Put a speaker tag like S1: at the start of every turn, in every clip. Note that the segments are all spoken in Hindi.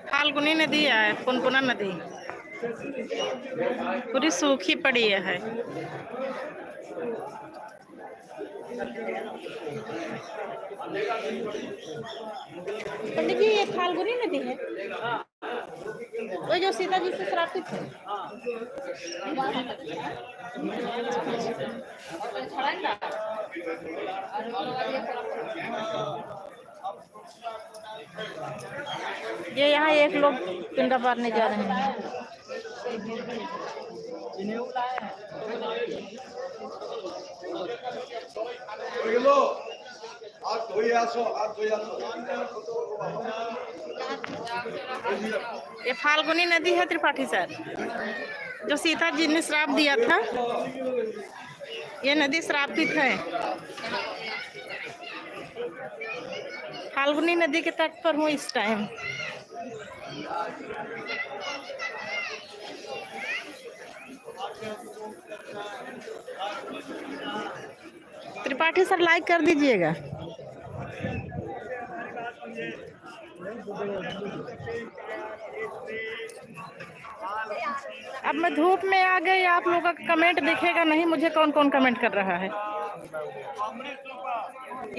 S1: फाल्गुनी नदी है, पुनपुना नदी पूरी सूखी पड़ी है। पंडित जी ये फाल्गुनी नदी है, वो जो सीता जी से श्रापित है। ये यहाँ एक लोग पिंडा पारने जा रहे हैं। ये फाल्गुनी नदी है त्रिपाठी सर, जो सीता जी ने श्राप दिया था। ये नदी श्रापित है। फाल्गुनी नदी के तट पर हूँ इस टाइम। त्रिपाठी सर लाइक कर दीजिएगा। अब मैं धूप में आ गई, आप लोगों का कमेंट दिखेगा नहीं मुझे कौन कौन कमेंट कर रहा है।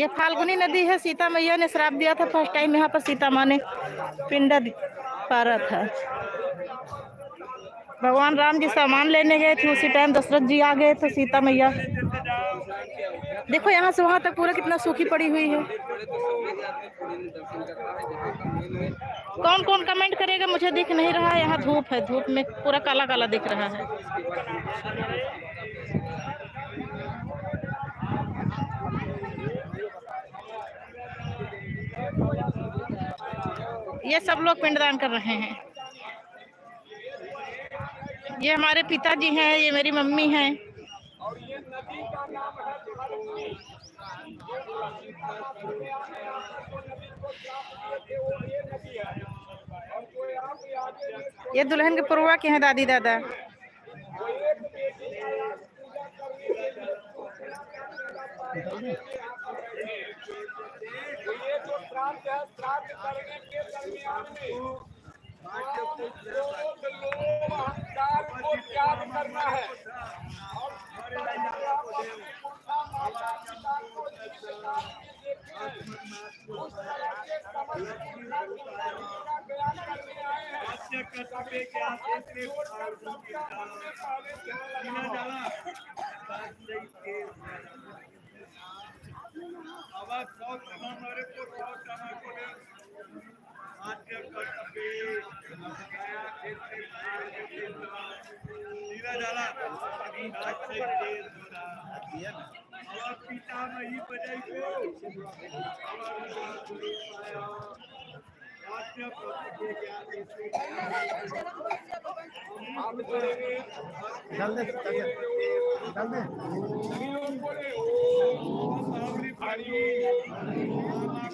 S1: ये फाल्गुनी नदी है, सीता मैया ने श्राप दिया था। फर्स्ट टाइम यहाँ पर सीता माँ ने पिंडा पारा था। भगवान राम जी सामान लेने गए थे, उसी टाइम दशरथ जी आ गए तो सीता मैया देखो यहाँ से वहां तक पूरा कितना सूखी पड़ी हुई है। कौन कौन कमेंट करेगा मुझे दिख नहीं रहा है। यहाँ धूप है, धूप में पूरा काला काला दिख रहा है। ये सब लोग पिंडदान कर रहे हैं। ये हमारे पिताजी हैं, ये मेरी मम्मी हैं। ये दुल्हन के पुरवा के हैं दादी दादा। करना है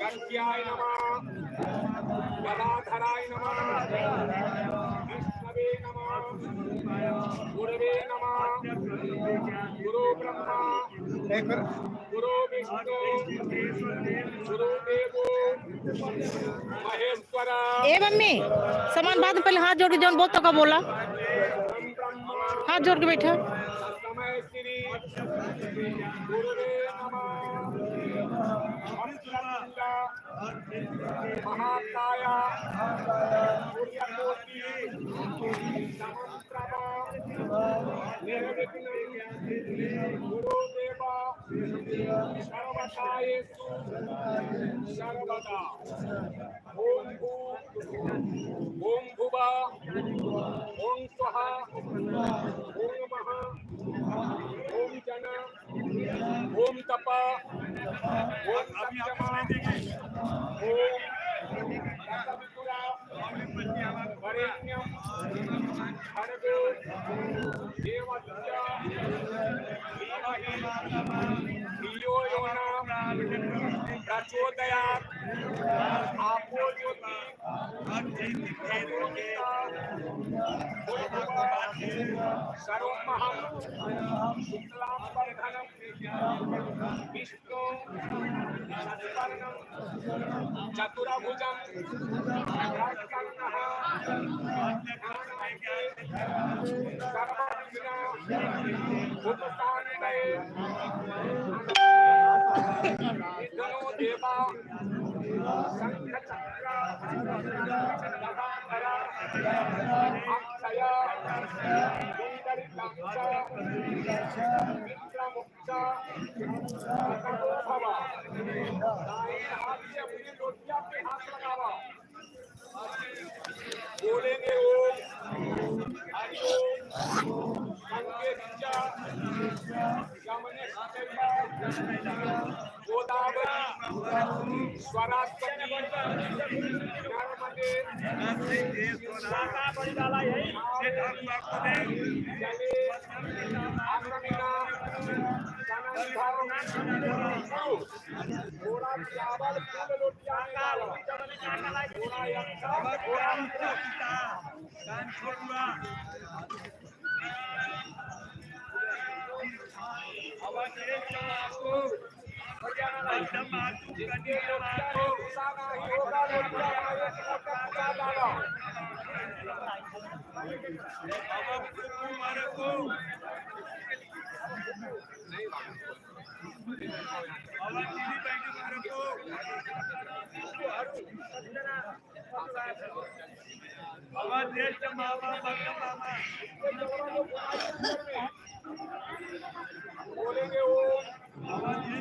S1: गत्याय नमः, गदाधराय नमः, विष्णवे नमः, गुरवे नमः, गुरु ब्रह्मा, गुरु विष्णु, गुरु देवो महेश्वर। ए मम्मी सामान बाद पहले हाथ जोड़ के जौन बोलता का बोला, हाथ जोड़ के बैठा।
S2: श्री गुरुवे नमः। वक्रतुंड महाकाया सूर्यकोटि समप्रभ निर्विघ्नं गुरुदेव सर्वकायेषु सर्वदा। ओम भुवा ओम स्वहा ओम महा ओम जन ओम तपा ओम सत्यमा ओम सतविपुरा वरेण्यम भर्गो देवस्य धीमहि धियो यो न प्रचोदयात्। आपो ज्योति सर्वमहं शुक्लांबरधरं विष्णु शशिवर्णं चतुर्भुजं सर्वविघ्नोपशान्तये विघ्नो देवा शंखचक्र गदाधर अक्षय कुंडलिकाक्ष विक्रमुक्ष भव। दाएं हाथ से अपनी लोटिया पे हाथ लगावा। बोलेंगे ओम हरि ओम संकेतिचा गोदावरी स्वरास्वती नर्मदे जले आक्रमिणा थोड़ा चावल फूल रोटियां निकालो। थोड़ा यक्का थोड़ा बोलेंगे ओम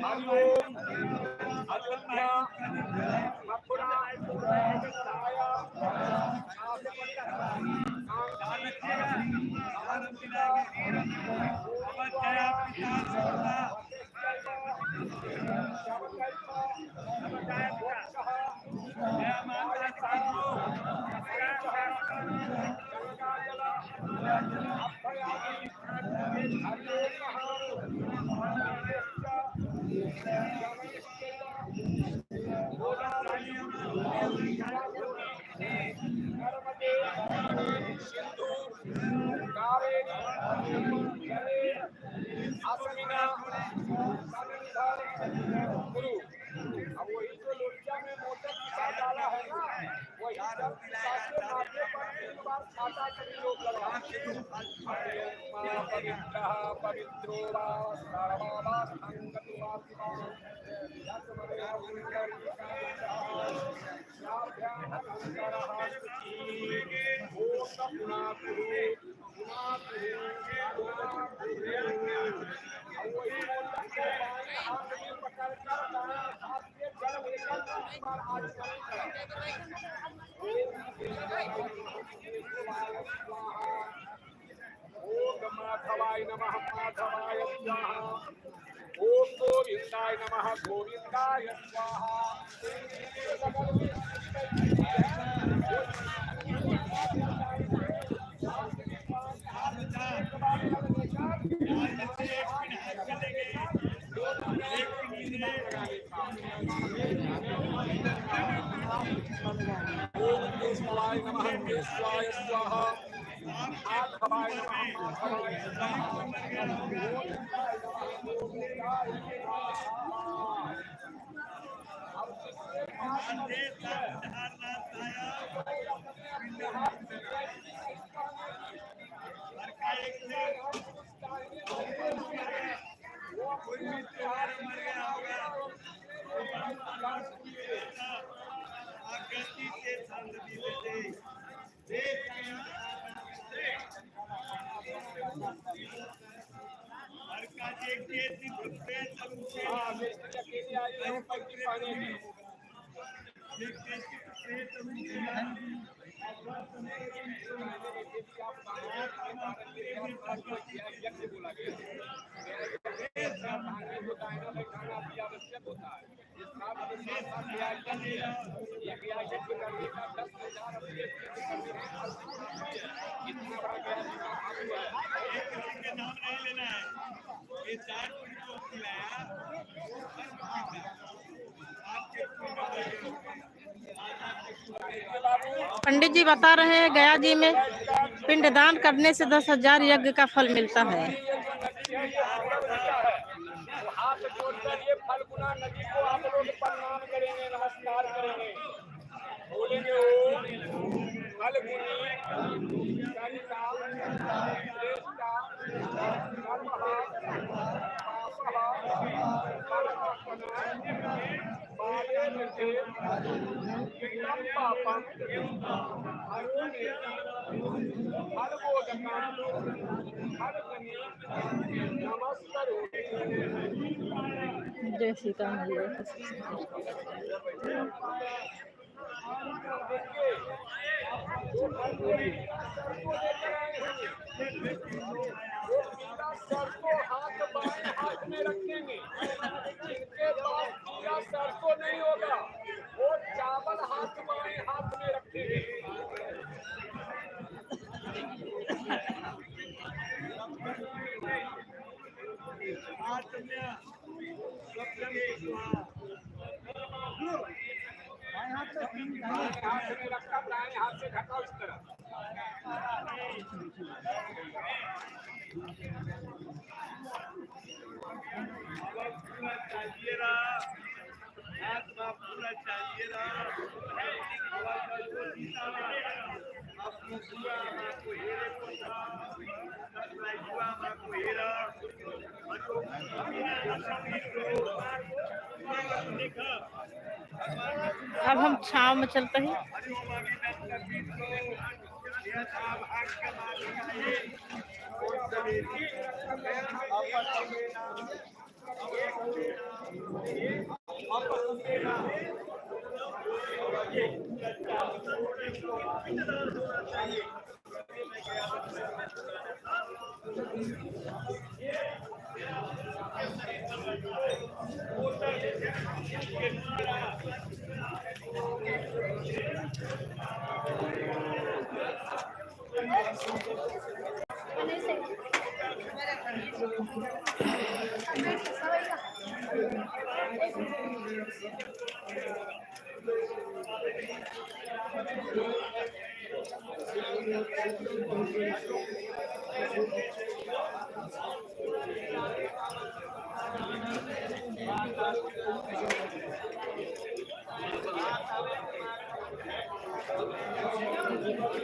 S2: हरि ओम अयोध्या मथुरा छाया सिंधु कावेरी आसमीना गुरु। अब वही जो लोटिया में मोटर पिसा डाला है ना, वही जब पिसा के माथे पर 3 बार छाता कभी लोग लगा। पवित्र पवित्रो वा सर्वावा संगतो वा ओम माधवाय नमः माधवाय स्वाहा। ओम गोविंदाय नमः गोविंदाय स्वाहा। ओम केशवाय नमः केशवाय स्वाहा। माधवाय नमः माधवाय स्वाहा। हाँ बेटी अकेली आई है पट्टी पाने की यज्ञ बोला गया खाना भी आवश्यक होता है यज्ञ करने का 10,000 रुपये इतना बड़ा
S1: पंडित जी बता रहे हैं गया जी में पिंडदान करने से 10,000 यज्ञ का फल मिलता है।
S2: हाथ जोड़कर ये फल्गुना नदी को आप लोग प्रणाम करेंगे, नमस्कार करेंगे, बोलेंगे ओ फल्गुनी सरिता श्रेष्ठा सर्वहा पापम
S1: जय सीता मैया।
S2: सरसों हाथ बाएं हाथ में रखेंगे, इनके पास पूरा सरसों नहीं होगा, वो चावल हाथ बाएं हाथ में रखेंगे। हाथ में रखा दाएं हाथ से ढका इस तरह।
S1: अब हम छाव में चलते हैं।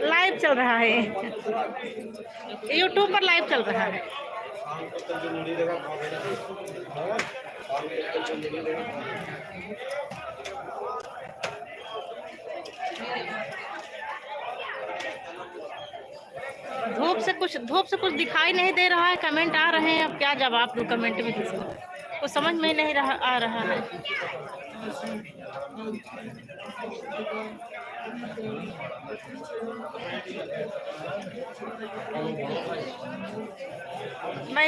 S1: लाइव चल रहा है, यूट्यूब पर लाइव चल रहा है। धूप से कुछ दिखाई नहीं दे रहा है। कमेंट आ रहे हैं, अब क्या जवाब दूं कमेंट में किसी को, कुछ समझ में नहीं आ रहा है। मैं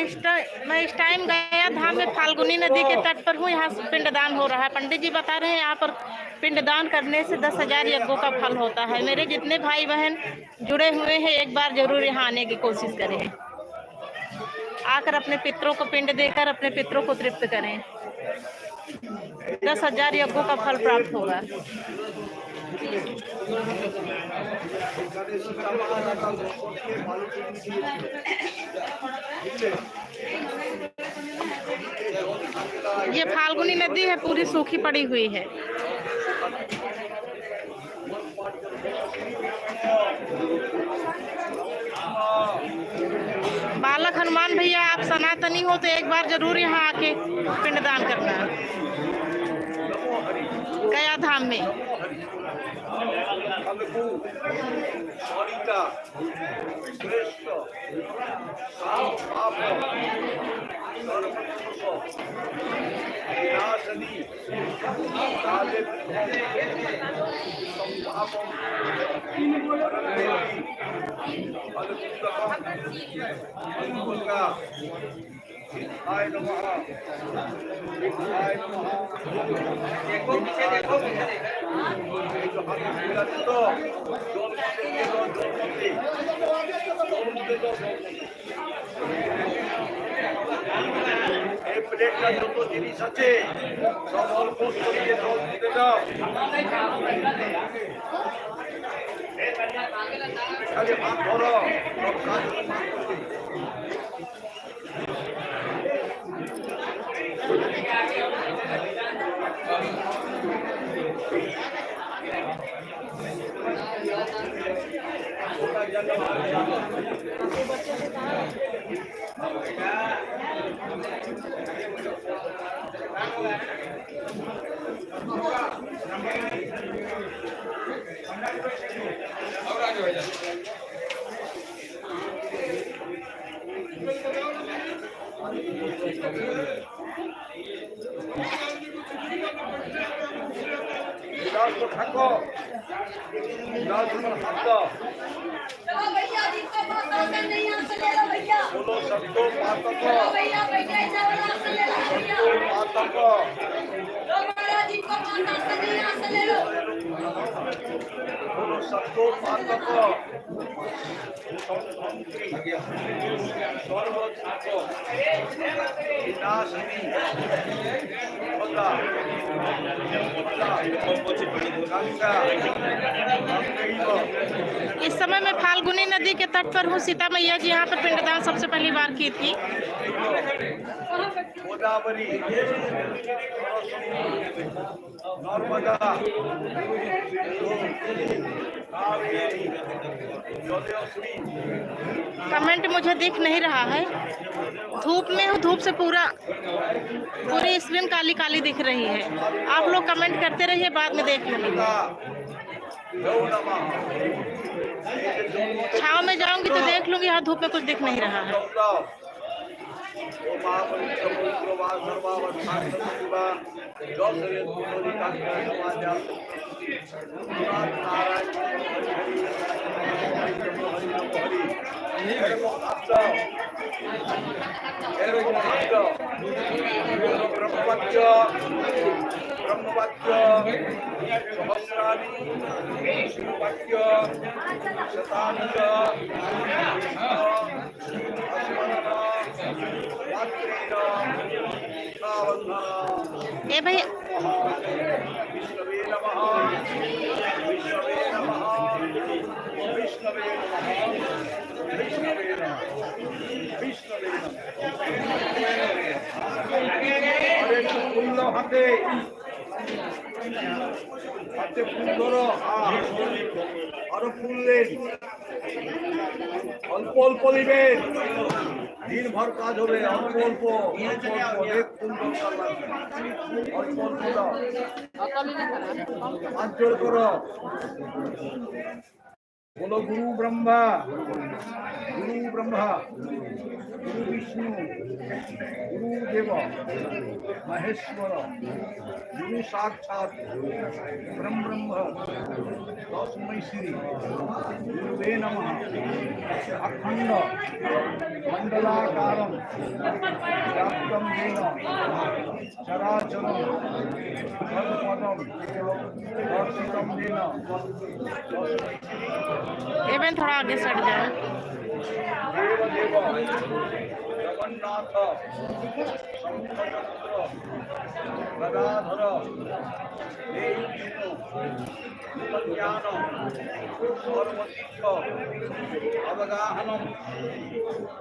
S1: इस टाइम गया धाम में फाल्गुनी नदी के तट पर हूँ। यहाँ पिंडदान हो रहा है। पंडित जी बता रहे हैं यहाँ पर पिंडदान करने से 10,000 यज्ञों का फल होता है। मेरे जितने भाई बहन जुड़े हुए हैं एक बार जरूर यहाँ आने की कोशिश करें, आकर अपने पितरों को पिंड देकर अपने पितरों को तृप्त करें। 10,000 यज्ञों का फल प्राप्त होगा। ये फाल्गुनी नदी है, पूरी सूखी पड़ी हुई है। बालक हनुमान भैया आप सनातनी हो तो एक बार जरूर यहाँ आके पिंडदान करना गया धाम में।
S2: सरिता श्रेष्ठ विनाशनी हाय नमः हाय नमः এই প্লেটটা যত জিনিস আছে সব অল্প করে জল দিতে দাও খালি হাত ধরো সব কাজ থাকো
S3: चलो भैया जिसको प्रशासन नहीं यहाँ से ले लो भैया
S2: बोलो सबको पातको
S3: चलो भैया भैया इधर वाला से ले लो भैया
S2: पातको
S3: लो महाराज जिसको प्रशासन नहीं यहाँ से ले लो
S2: बोलो सबको पातको सर्वोत्तम विनाशनी होता गंगा
S1: इस समय मैं फाल्गुनी नदी के तट पर हूँ। सीता मैया जी यहाँ पर पिंडदान सबसे पहली बार की थी।
S2: गोदावरी नर्मदा
S1: कमेंट मुझे दिख नहीं रहा है, धूप में हूँ, धूप से पूरी स्क्रीन काली काली दिख रही है। आप लोग कमेंट करते रहिए, बाद में देख लेंगे। छाँव में जाऊंगी तो देख लूंगी, यहाँ धूप में कुछ दिख नहीं रहा है।
S2: ब्रह्मवाक्य सहस्राणि शिववाक्य शतानि च
S1: ए भाई
S2: विष्णवे नमः विष्णवे नमः विष्णवे नमः विष्णवे नमः विष्णवे अरे फूल हाथे हाथे फूल धरो আরো ফুললেন অল্প অল্প দিবেন दिन भर काज হবে অল্প অল্প অনেক ফুল দরকার লাগবে অল্প অল্প দাও হাত জোড় করো बोलो गुरु ब्रह्मा गुरु विष्णु गुरु देव महेश्वर गुरु साक्षात ब्रह्म तस्मै श्री गुरुवे नमः अखंड मंडलाकारं व्याप्तं येन चराचरं तत्पदं दर्शितं येन
S1: एवं थोड़ा आगे सट जाए।
S2: देव देव जगन्नाथ शंखचक्र गदाधर विष्णु कल्याण सर्वतीर्थ अवगाहनम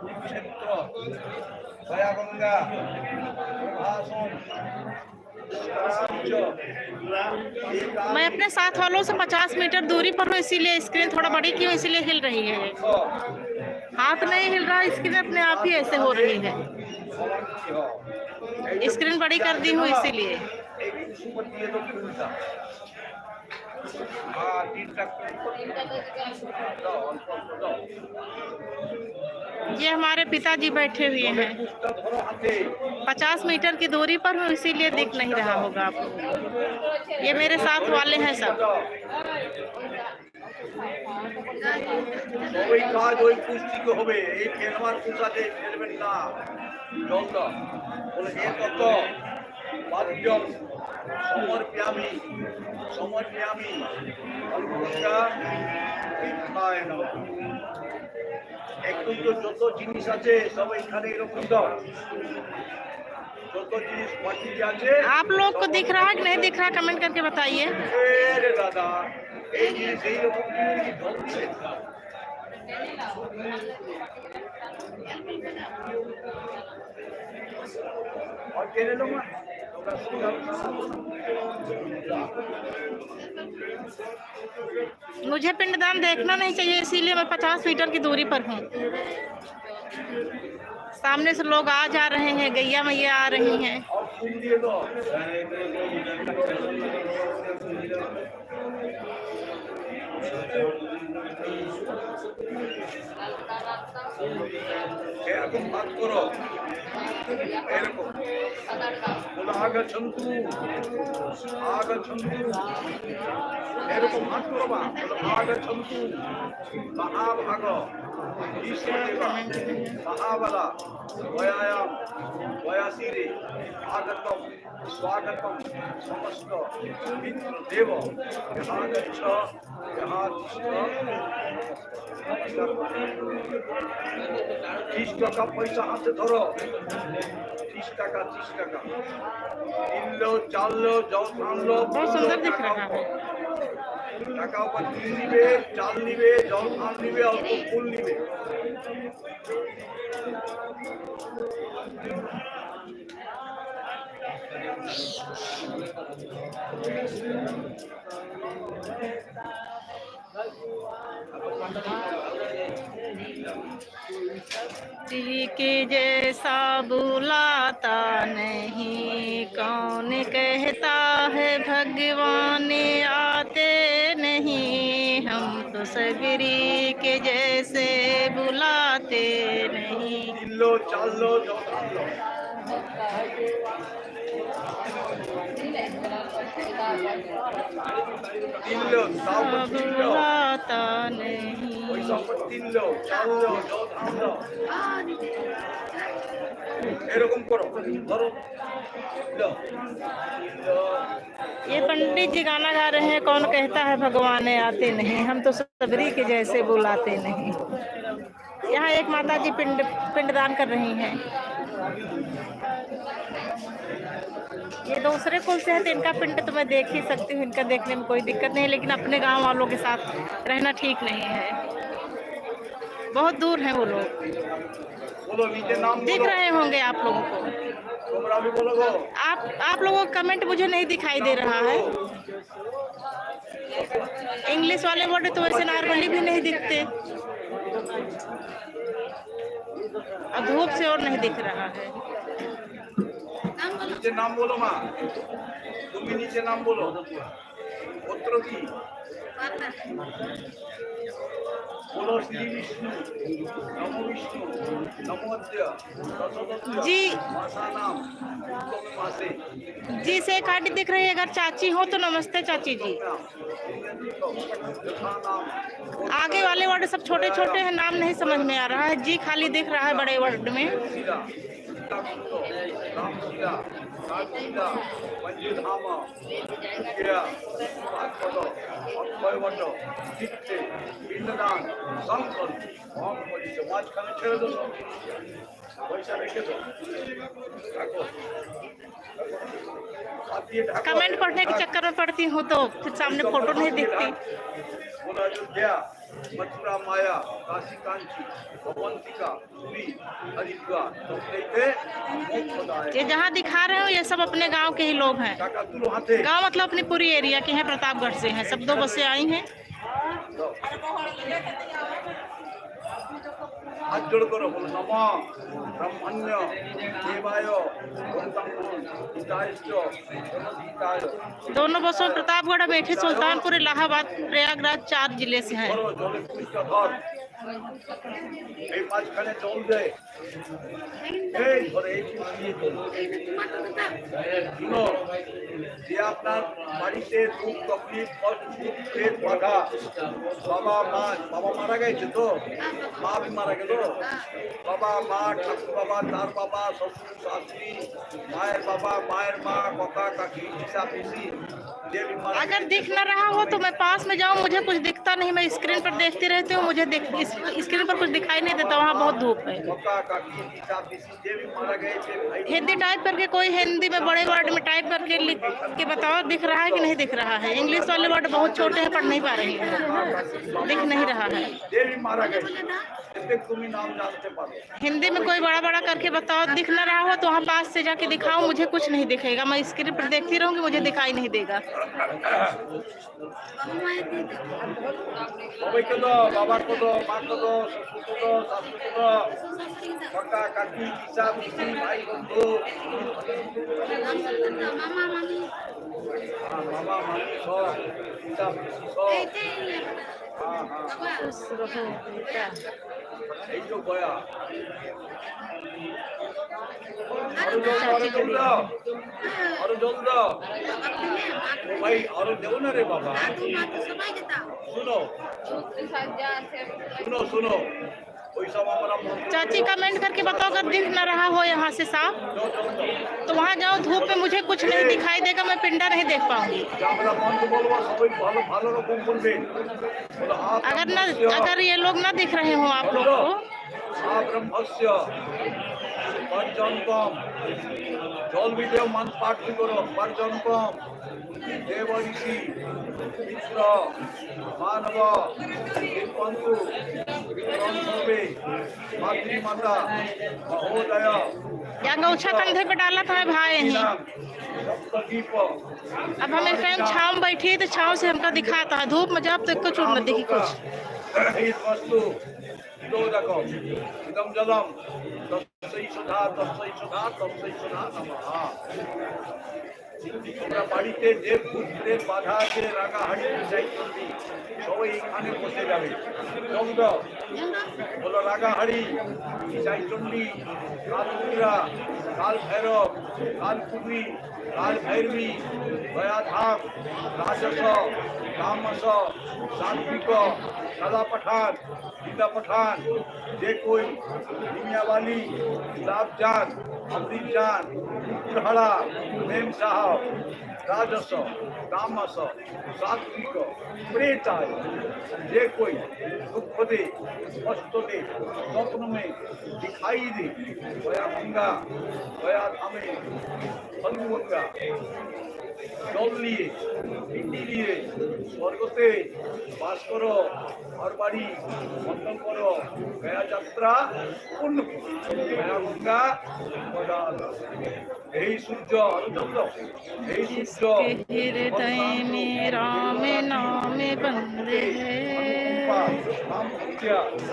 S2: कुरुक्षेत्र दयागंगा प्रभासम
S1: मैं अपने साथ वालों से 50 मीटर दूरी पर हूँ, इसीलिए स्क्रीन थोड़ा बड़ी क्यों, इसीलिए हिल रही है। हाथ नहीं हिल रहा, स्क्रीन अपने आप ही ऐसे हो रही है। स्क्रीन बड़ी कर दी हूँ इसीलिए। ये हमारे पिताजी बैठे हुए हैं, 50 मीटर की दूरी पर हूँ, इसीलिए दिख नहीं रहा होगा आपको। ये मेरे साथ वाले हैं सब।
S4: সবাই কাজ ওই পুষ্টিকে হবে, এই খেলবার পোষাতে খেলবেন না। জলটা বলে এ কত বাদ্যম সমর্প্যামি সমর্প্যামি অল্পটা খায় না। একদম তো যত জিনিস আছে সব এখানে এরকম দাও, যত জিনিস কোয়ান্টিটি আছে।
S1: आप लोग को दिख रहा है कि नहीं दिख रहा, कमेंट करके बताइए।
S4: রে দাদা এই জিনিস এইরকম ধরছে। और केने लो ना
S1: मुझे पिंडदान देखना नहीं चाहिए, इसीलिए मैं 50 मीटर की दूरी पर हूँ। सामने से लोग आ जा रहे हैं, गैया मैया आ रही हैं।
S4: और फूल दिए दो। এরকম ভাগ করো, এরকম বলো আগছন্তু আগছন্তু, এরকম ভাগ করো বা বলো আগছন্তু মহাভাগ ईश्वरेवा महाबला वयायाम वयासीरे आगतम स्वागतम समस्त मित्र देव यहाँ गच्छ यहाँ तिष्ठ। 30 টাকা পয়সা হাতে ধরো, 30 টাকা 30 টাকা কিনলো, চাললো, জল আনলো।
S1: बहुत सुंदर दिख रहा है।
S4: টাকা উপর তিল নিবে, চাল নিবে, জল খান নিবে, অল্প ফুল নিবে।
S1: जी के जैसा बुलाता नहीं, कौन कहता है भगवान आते नहीं। हम तो सगरी के जैसे बुलाते नहीं।
S4: কিনলো, চাললো, জল আনলো। কিনলো, তাও কিনলো,
S1: बुलाता नहीं।
S4: পয়সা উপর কিনলো, চাললো, জল আনলো। এরকম করো, ধরো লো, কিনলো।
S1: ये पंडित जी गाना गा रहे हैं, कौन कहता है भगवान आते नहीं, हम तो सबरी के जैसे बुलाते नहीं। यहाँ एक माता जी पिंडदान कर रही हैं। ये दूसरे कुल से है तो इनका पिंड तो मैं देख ही सकती हूँ, इनका देखने में कोई दिक्कत नहीं, लेकिन अपने गांव वालों के साथ रहना ठीक नहीं है। बहुत दूर हैं वो लोग,
S4: बोलो नीचे नाम
S1: दिख
S4: बोलो,
S1: रहे होंगे आप लोगों को।
S4: তোমরা भी बोलो गो।
S1: आप लोगों का कमेंट मुझे नहीं दिखाई दे रहा है। इंग्लिश वाले वर्ड तो वैसे नॉर्मली भी नहीं दिखते, और धूप से और नहीं दिख रहा है।
S4: নিচে নাম বলো মা, তুমি নিচে নাম বলো। গোত্র কি বলো? শ্রী বিষ্ণু নম বিষ্ণু নমোদ্য দশদত্ত
S1: जी
S4: মাসা নাম মাসে
S1: जी से काटी दिख रही है, अगर चाची हो तो नमस्ते चाची जी।
S4: यथा नाम
S1: आगे वाले वर्ड सब छोटे छोटे हैं, नाम नहीं समझ में आ रहा है। जी खाली दिख रहा है बड़े वर्ड में।
S4: শিলা সীতাকুণ্ড রামশিলা রাজশিলা মঞ্জুধাম ক্রিয়া ভাগবত অক্ষয়বট চিত্তে পিণ্ডদান সংকল অম করিছে। মাঝখানে ছেড়ে দেবো, পয়সা রেখে দেবো, রাখো। हाथ দিয়ে ঢাকো।
S1: कमेंट पढ़ने के चक्कर में पढ़ती हूँ तो फिर सामने फोटो नहीं दिखती।
S4: बोला अयोध्या मथुरा माया काशी कांची भगवंतिका पुरी हरिद्वार सब कहते मोक्षदायक।
S1: ये जहाँ दिखा रहे हो ये सब अपने गांव के ही लोग हैं।
S4: टाका तुलो हाथे
S1: गांव मतलब अपनी पूरी एरिया के हैं, प्रतापगढ़ से हैं सब। 2 बसें आई हैं।
S4: हाथ जोड़ करो, बोलो नमः ब्रह्मण्य देवाय हिताय।
S1: दोनों बसों प्रतापगढ़, अमेठी, सुल्तानपुर, इलाहाबाद, प्रयागराज 4 जिले से हैं।
S4: करो जले पुष्ट धर এই মাঝখানে জল দেয় এই ধরে এই দিয়ে শুনো যে আপনার বাড়িতে দুঃখ তকলিফ পেট বাধা বাবা মারা গেছে তো মা भी মারা গেল বাবা মা ঠাকুর বাবা তার বাবা শ্বশুর শাশুড়ি মায়ের বাবা मायर माँ काका काकी पिसा पिसी
S1: अगर दिख न रहा हो तो मैं पास में जाऊं, मुझे कुछ दिखता नहीं, मैं स्क्रीन पर देखती रहती हूँ, मुझे स्क्रीन पर कुछ दिखाई नहीं देता, वहाँ बहुत धूप है। हिंदी टाइप करके कोई हिंदी में बड़े वर्ड में टाइप करके लिख के बताओ दिख रहा है कि नहीं दिख रहा है। इंग्लिश वाले वर्ड बहुत छोटे हैं, पढ़ नहीं पा रही है, दिख नहीं रहा है। हिंदी में कोई बड़ा बड़ा करके बताओ, दिख न रहा हो तो वहाँ पास से जाके दिखाओ, मुझे कुछ नहीं दिखेगा, मैं स्क्रीन पर देखती रहूंगी, मुझे दिखाई नहीं देगा।
S4: बाबा को दो, माँ को दो, ससुर को दो, सासू को दो, काका काकी पिसा पिसी भाई बंधु मामा मामी सब पिसा पिसी सब এই তো গয়া আরো জল দাও ভাই আরো দেবো না রে বাবা শুনো শুনো শুনো ওই সব আমরা
S1: चाची कमेंट करके बताओ अगर दिख न रहा हो यहाँ से साफ तो वहाँ जाओ, धूप में मुझे कुछ नहीं दिखाई देगा, मैं पिंडा नहीं देख पाऊंगी। अगर ये लोग ना दिख रहे हो आप लोग को জল বিদেও মান পাঠ করো পার্জন কম দেব ঋষি মিত্র মানব পন্তু বিক্রমে মাতৃমাতা মহোদয়। यहाँ गौछा कंधे पे डाला था भाई यहीं। अब हम इस टाइम छाँव में बैठी तो छाँव से हमको दिखाता है, धूप में जब तक कुछ न दिखी कुछ।
S4: वस्तु देखो इदम जलम तस्मै सुधा तस्मै सुधा तस्मै सुधा नमः। তোমরা বাড়িতে যে পুত্রের বাধা আছে রাঙাহাড়ি চাইচন্ডী সবাই এখানে বসে যাবে। চন্দ্র বলো রাঙাহাড়ি চাইচন্ডী কালপুরা কাল ভৈরব কালপুরী কাল ভৈরবী দয়াধাম রাজস रामस सात्विक सदा पठान गीता पठान जे कोई दुनिया वाली गुलाब जान अमृत जान कुरहड़ा मेम साहब राजस तामस सात्विक प्रेताय जे कोई दुख दे कष्ट दे स्वप्न में दिखाई दे दया गंगा दया धामे फल्गु गंगा জল নিয়ে পিন্ডি নিয়ে স্বর্গতে বাস করো, ঘর বাড়ি বন্ধন করো, গয়া যাত্রা পূর্ণ গয়া গঙ্গা এই সূর্য চন্দ্র এই সূর্য
S1: हृदय में राम नाम बंदे है,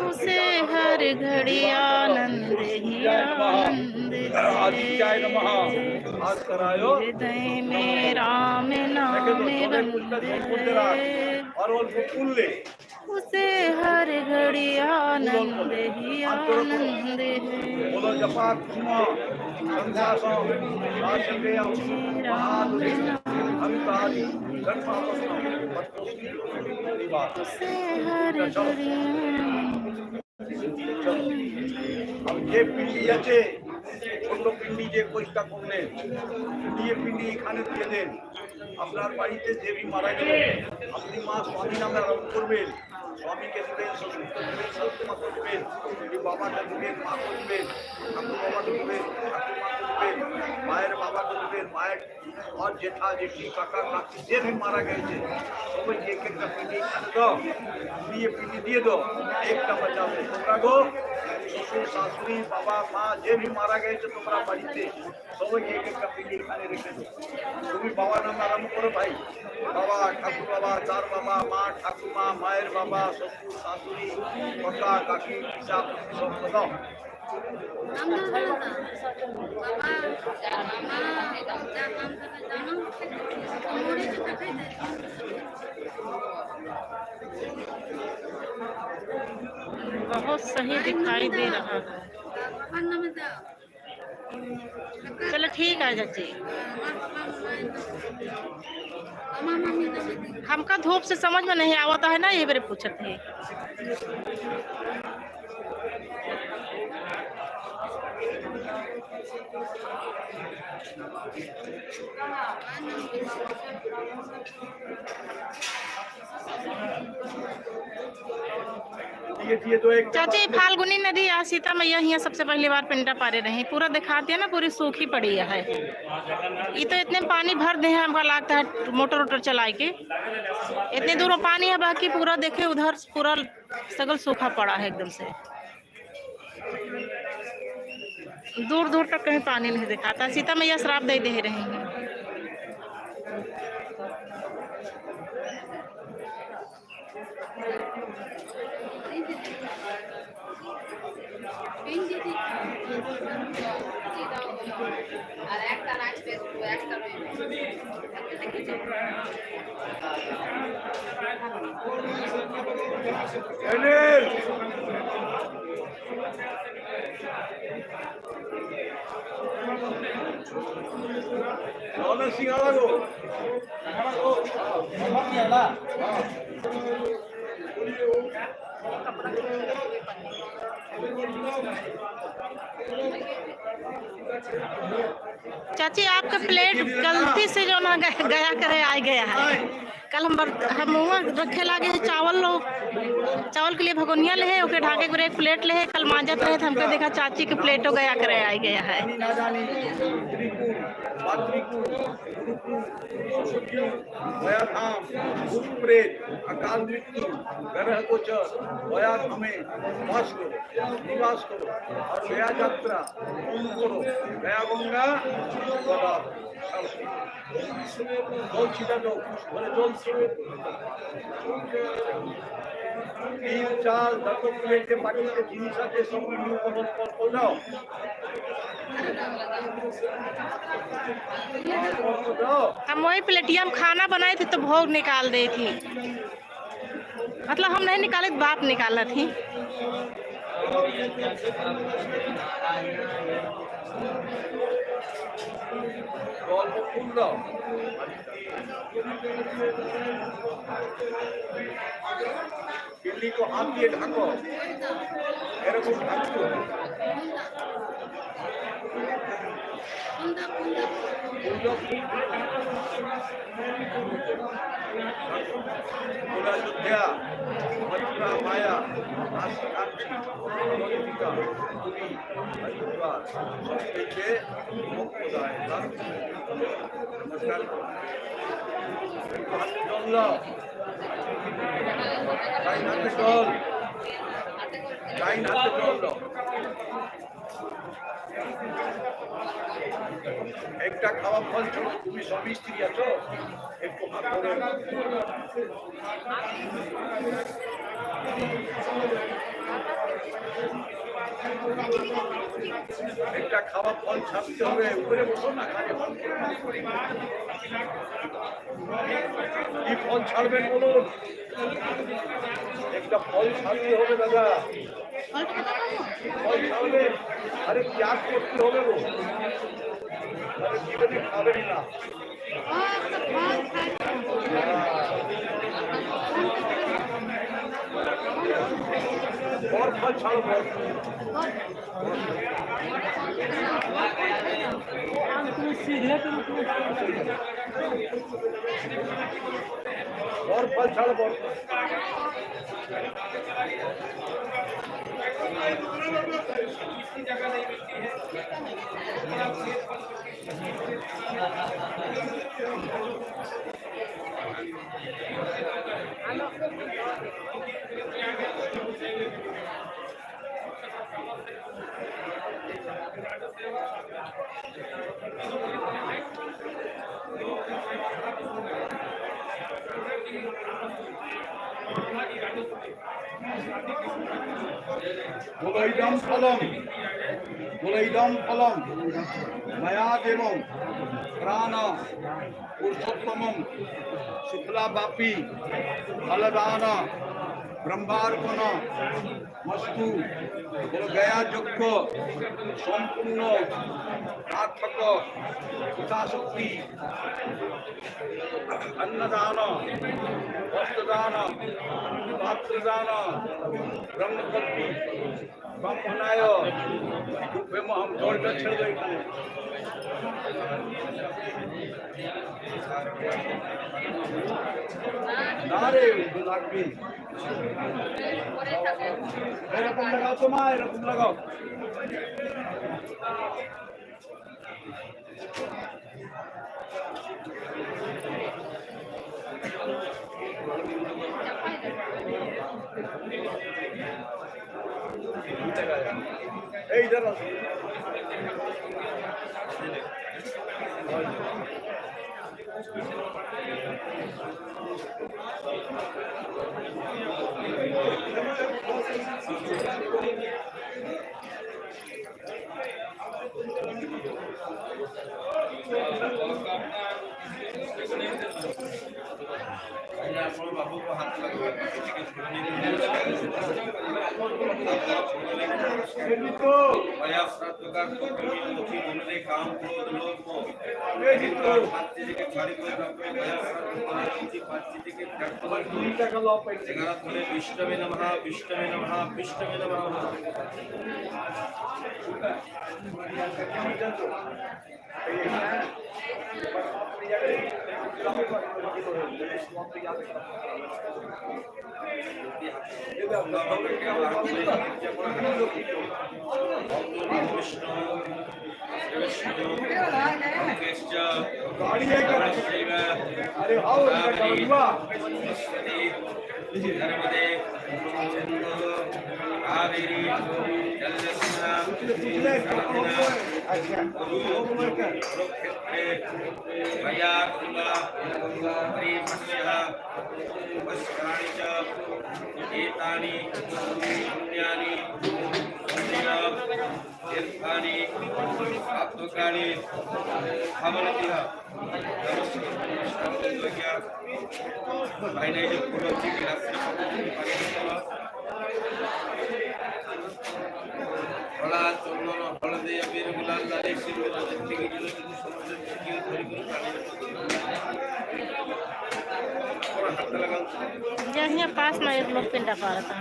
S1: उसे हर घड़ी आनंद ही आनंद
S4: आदित्याय नमः। आज करायो
S1: हृदय में राम नाम बंदे
S4: और अल्प तुल्ले
S1: उसे हर घड़ी आनंद ही आनंद है।
S4: बोलो जपा कुम संध्यासम शासके अमितादि
S1: उसे हर घड़ी
S4: अब ये पिंडी আছে ছোট পিন্ডি যে কোষ্টা করলেন দিয়ে পিন্ডি এখানে দিয়ে দেন। আপনার বাড়িতে যে মারা গেল আপনি মা স্বামী নামে আরম্ভ করবেন, স্বামীকে দেবেন, শ্বশুরকে দেবেন, শাশুড়িমাকে দেবেন, বাবাকে দেবেন, মাকে দেবেন, ঠাকুর বাবাকে দেবেন, ঠাকুরমাকে দেবেন, মায়ের বাবাকে দেবেন, মায়ের और जेठा जेठी काका काकी जे भी मारा गए थे सबाई एक एक पिंडी एखाने दाओ दिए पिंडी दिए दो एकटा बचावे তোমরা গো শ্বশুর শাশুড়ি বাবা মা যে भी मारा गए थे তোমরা বাড়িতে সবাই এক একটা পিंडी এখানে রেখে দাও। তুমি বাবার নাম আরম্ভ করো ভাই। বাবা, ঠাকুর বাবা, তার বাবা, মা, ঠাকুমা, মায়ের বাবা, শ্বশুর, শাশুড়ি, ককা, কাকি, পিসা, সব দাও।
S3: নাম ধরে দাও। বাবা, মা, যা নাম ধরে জানো, মোড়ে যেতে পেতে।
S1: बहुत सही दिखाई दे रहा है।
S3: बाबार नामे दाও।
S1: चलो ठीक है चाची।
S3: मामा मामी नामे दी।
S1: हमका धूप से समझ में नहीं आवता है ना, ये मेरे पूछत है।
S4: ये तो एक
S1: चाची फाल्गुनी नदी आज सीता मैया यहाँ सबसे पहली बार पिंडा पारे रही, पूरा दिखाती है ना, पूरी सूखी पड़ी है। ये तो इतने पानी भर दे हैं, हमको लगता है मोटर वोटर चला के इतने दूर पानी है, बाकी पूरा देखे उधर पूरा सगल सूखा पड़ा है एकदम से, दूर दूर तक कहीं पानी नहीं दिखाता। सीता मैया श्राप दे दे रही हैं।
S3: আর একটা রাখবে একটা
S4: Enel! Siang alago.
S1: चाची आपका प्लेट गलती से जो ना गया करे आ गया है। कल हम वहाँ रखे लागे है चावल के लिए भगोनिया ले है, ओके ढाके को एक प्लेट ले है, कल मांजत रहे थे, हमको देखा चाची के प्लेटो गया करे आ गया है।
S4: अकाल मृत्यु, ग्रह गोचर, भया हमें वास करो, निवास करो और गया यात्रा करो, गया गंगा गदा জল ছিটা দাও, মানে জল তিল চাল যত প্লেটে পাঠিয়ে জিনিস আছে সব নিউকরণ করে দাও।
S1: हम वही प्लेटिया में खाना बनाए थे तो भोग निकाल दी थी, मतलब हम नहीं निकाले, बाप निकाला थी।
S4: बिल्ली को हाथ दिए ढाको, एरकम ढाको। अयोध्या, मथुरा, माया, काशी, अवंतिका, पुरी, हरिद्वार सबके मोक्षदाय। नमस्कार करो। जल दाओ, डाइन हाथे जल, डाइन हाथे जल दाओ। একটা খাওয়া ফল ছিল, তুমি স্বামী স্ত্রী আছো, একটু হাত ধরে একটা খাওয়া ফল ছাড়তে হবে, উপরে বসো না, কাজে কি ফল ছাড়বেন বলুন, একটা ফল ছাড়তে হবে দাদা, ফল ছাড়বে, আরে ত্যাগ করতে হবে গো, জীবনে খাবেন না। और फल छाड़ो, और फल छाड़ो, গোলাইদম ফলম মায়াদ এবং প্রাণ পুরুষোত্তমম শুক্লা বাপি ফলদান ব্রহ্মার্পণ মস্তু বলো গয়া যজ্ঞ সম্পূর্ণ সার্থক পিতাশক্তি अन्नदान वस्त्रदान पात्रदान ब्रह्मकल्पी ब्रह्मनाय हम जलटा ছেড়ে দেই এখানে না রে লাগবে এরকম লাগাও তো মা এরকম লাগাও এই দাঁড়া
S5: बाबू को हाथ लगा काम विष्णवे नमः विष्णवे नमः विष्णवे नमः
S1: यहाँ पास में एक लोग पिंडा पा रहा था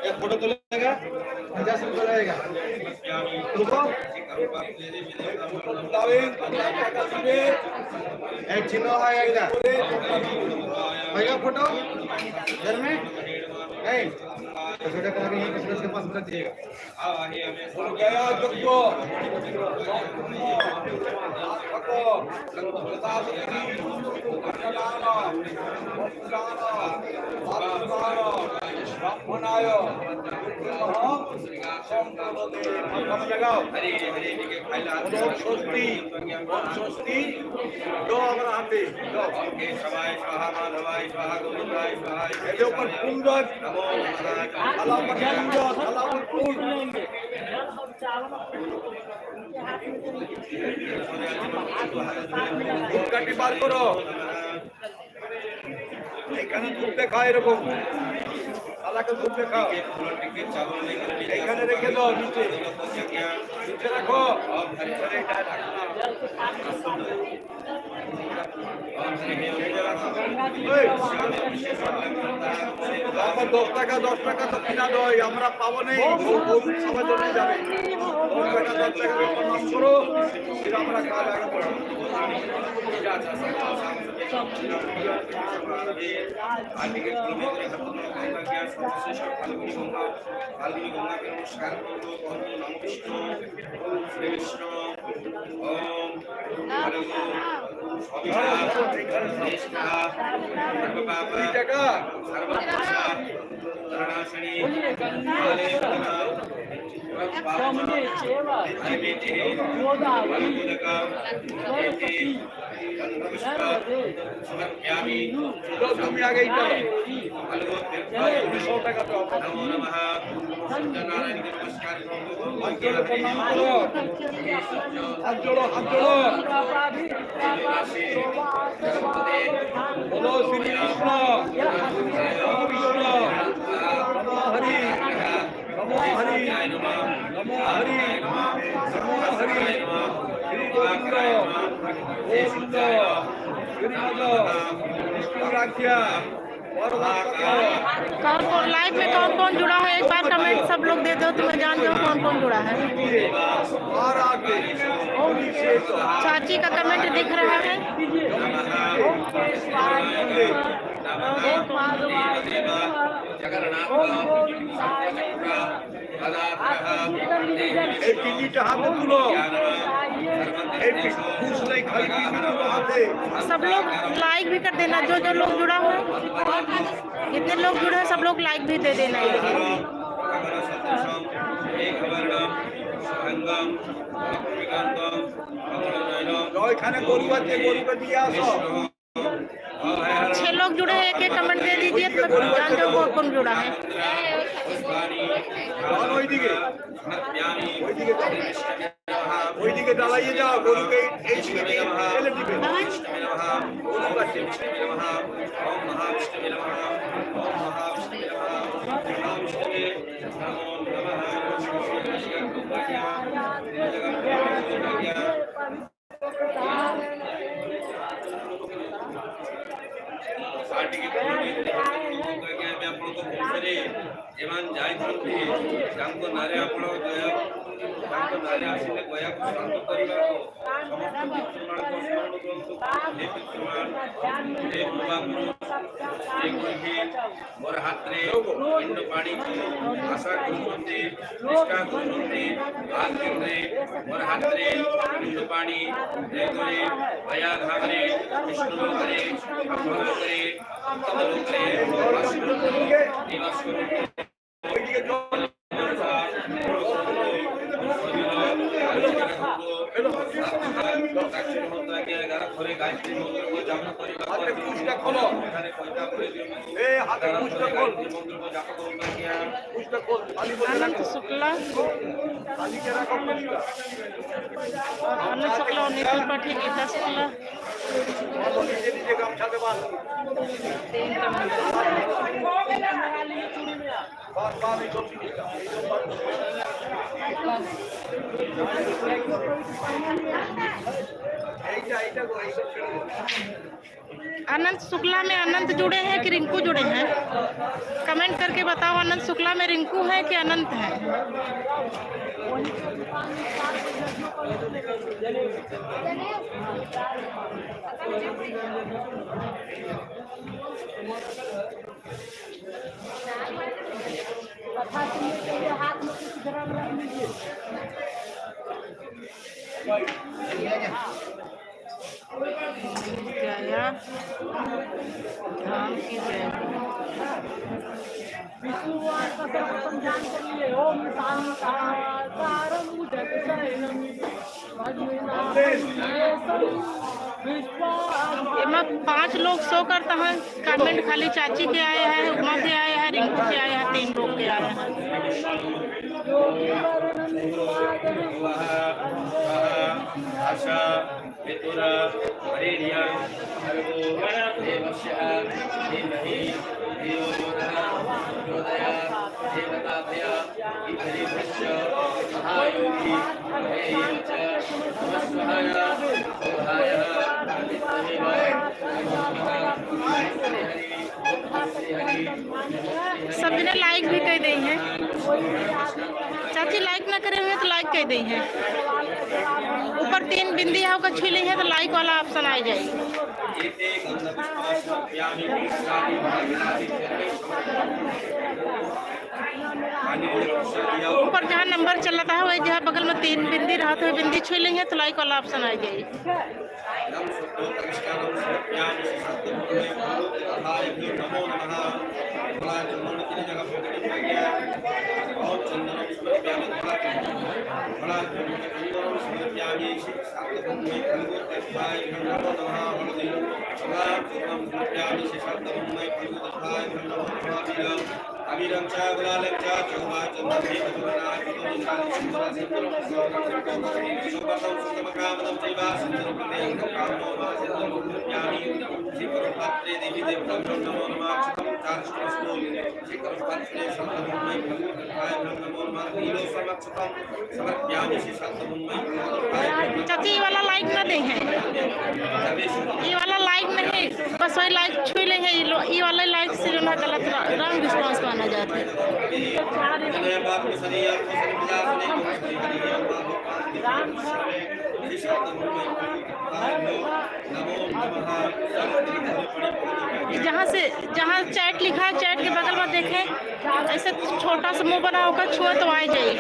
S5: एक फोटो तो लगेगा 50 रुपये लगेगा एक चिन्ह है इधर भैया फोटो घर में नहीं छोटा करके यहीं पर उसके पास रख दिएगा
S4: गया जग्गो ब्राह्मणाय षष्ठी दो हमारा हाथी एके ऊपर कुंदन थाला पर कुंदन थाला पर फूल কাটি বার করো এখানে দুধ দেখা এরকম আলাদা দুধ দেখা এখানে রেখে দাও নিচে নিচে রাখো আমার 10 টাকা তো কিনা দই আমরা পাবো নেই সবাই চলে যাবে 10 টাকা খরচ করো ফির আমরা কাজ আগে করব
S5: फाल्गुनी गंगा के नमस्कार करो नमो विष्णु श्री विष्णु ओम हरे
S4: तुम्ही आगे हाथ जोड़ो बोलो श्री कृष्ण नमो हरि नमो हरि नमो हरि नमो हरि श्री गोविंद गोविंद श्रीमद विष्णुराख्या
S1: लाइव में कौन कौन जुड़ा है एक बार कमेंट सब लोग दे दो तो मैं जान जाऊँ कौन कौन जुड़ा है। चाची का कमेंट दिख रहा है। सब लोग लाइक भी कर देना, जो जो लोग जुड़ा है, जितने लोग जुड़े हैं सब लोग लाइक भी दे देना।
S4: এখানে গরু আছে, গরুকে দিয়ে আসো।
S1: 6 लोग जुड़े हैं, एक एक कमेंट दे दीजिए तो जान जाओ कौन जुड़ा है।
S4: ওইদিকে দাঁড়াইয়ে যাও, গরুকে এই দিকে ফেলে দিবে।
S6: एवं जाइछन्ति तांको नारे आपण गया तांको नारे आसिले गया को शांत करिबा को समस्त पितृमान को स्मरण करंतु। हे पितृमान, हे पूर्वापुरुष, हे गुरुहि मोर हाथरे पिंड पानी को आशा करछन्ति, निष्ठा करछन्ति। आखिरे मोर हाथरे पिंड पानी दे करे भया घागरे विष्णु लोकरे अमर लोकरे उत्तम लोकरे निवास करते।
S1: अनंत शुक्ला और निखिल पाठी, गीता शुक्ला, 3 कमेंट। अनंत शुक्ला में अनंत जुड़े हैं कि रिंकू जुड़े हैं? कमेंट करके बताओ, अनंत शुक्ला में रिंकू है कि अनंत है? जया धाम की जय।
S2: विष्णुवार का सर्वप्रथम ध्यान कर लिए। ओम शांताकारं जगशयनं
S1: एमा 5 लोग शो करता है कमेंट, खाली चाची के आए हैं, उमा के आए हैं, रिंकू के आए हैं, 3 लोग के आए हैं।
S6: आशा पितुरा हरिण्या भर्गो देवस्य धीमहि धियो योनः प्रचोदयात्। देवताभ्या इद्धरिभ्यश्च महायोगी भवेयं च नमस्वाहाय शोभाय
S1: सब ने लाइक भी कर दी है। चाची लाइक ना करे हुए तो लाइक कर दी है। ऊपर 3 बिंदी है, उसका छू ली है तो लाइक वाला ऑप्शन आ जाएगी।
S6: पानी की व्यवस्था किया हो।
S1: ऊपर जहाँ नंबर चल रहा है वही जहाँ बगल में 3 बिंदी रहा तो बिंदी छू लेंगे तो लाइक वाला ऑप्शन आ जाएगी।
S6: नम शुद्धो तरिष्कारं समर्पयामि श्रीसत्यमुने तथायभ्यो नमो नमः। थोड़ा चंदन की जगह पकड़ी हुई है और चंदन समर्पयामि थोड़ा चंदन समर्पयामि श्रीसत्यमुने तथायभ्यो नमो नमः। हरदि थोड़ा चंदन समर्पयामि श्रीसत्यमुने तथायभ्यो नमो नमः। अभिरं च गुलालं च चौमा चंदन भी भगवान विष्णु सुभद्रं सुतमकामदं चैवा सुंदरं कामो वासितं ज्ञानी श्रीकरपात्रे देवी देवताभ्यो नमो नमः। अक्षतं चारुष्टमस्तु श्रीकरपात्रे शब्दमुन्मय भगवताय नमो नमः। नीलो समक्षतं समर्पयामि श्रीसत्यमुन्मय भगवताय।
S1: चाची वाला लाइक न दे हैं, ये वाला लाइक नहीं, बस वही लाइक छू लेंगे। ये वाला लाइक से जो ना गलत रंग रिस्पॉन्स माना जाता है। जहाँ चैट लिखा है चैट के बगल में देखें ऐसे छोटा सा मुंह बना होगा, छुए तो आ जाएगी।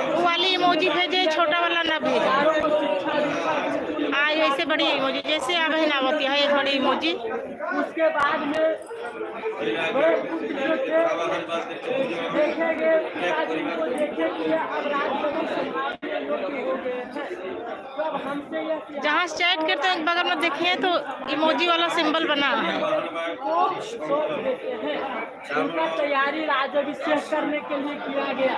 S1: वो वाली इमोजी भेजे, छोटा वाला ना भेजे। ऐसे बड़ी इमोजी जैसे आप है नावती है एक बड़ी इमोजी।
S2: उसके बाद में बड़े देखेंगे को देखे कि अब राजभवन संभालने योग्य हो गए हैं। तब हमसे यह
S1: जहाँ चैट करते हैं बगल में देखिए तो इमोजी वाला सिंबल बना है।
S2: सौंप देते हैं। उनका तैयारी राजाभिषेक करने के लिए किया गया।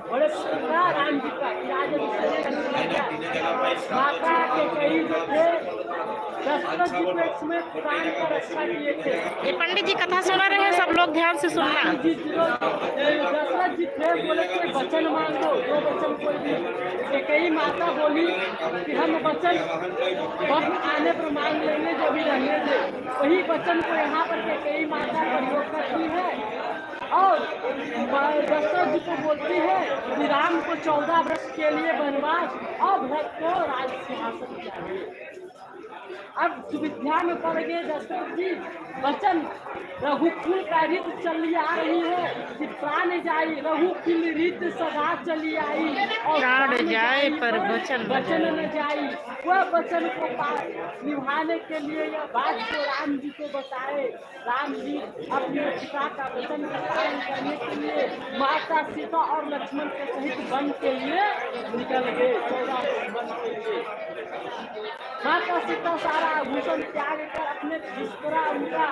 S2: बड़े राम जी का राजाभिषेक करने गया। माता के कई जो थे दशरथ जी को एक समय प्राण का रक्षा किए थे।
S1: ये पंडित जी कथा सुना रहे हैं, सब लोग ध्यान से सुनना।
S2: दशरथ जी थे, बोले कि वचन मांगो, दो वचन कोई भी। कई माता बोली कि हम वचन वक्त आने पर मांग लेंगे, जो भी रहने दे। वही वचन को यहाँ पर कई माता प्रयोग करती है और दशरथ जी को बोलती है कि राम को 14 वर्ष के लिए वनवास और भरत को राज सिंहासन चाहिए। अब सुविधा में पड़ गए दशरथ जी। वचन रघुकुल का रीत चली आ रही है कि प्राण जाई, रघुकुल रीत सदा चली आई और
S1: प्राण जाए पर वचन
S2: न जाई। वह वचन को निभाने के लिए यह बात को राम जी को बताए। राम जी अपने पिता का वचन का पालन करने के लिए माता सीता और लक्ष्मण के सहित वन के लिए निकल गए। 14 वन के लिए माता सीता सारा आभूषण त्याग कर अपने जिसरा उनका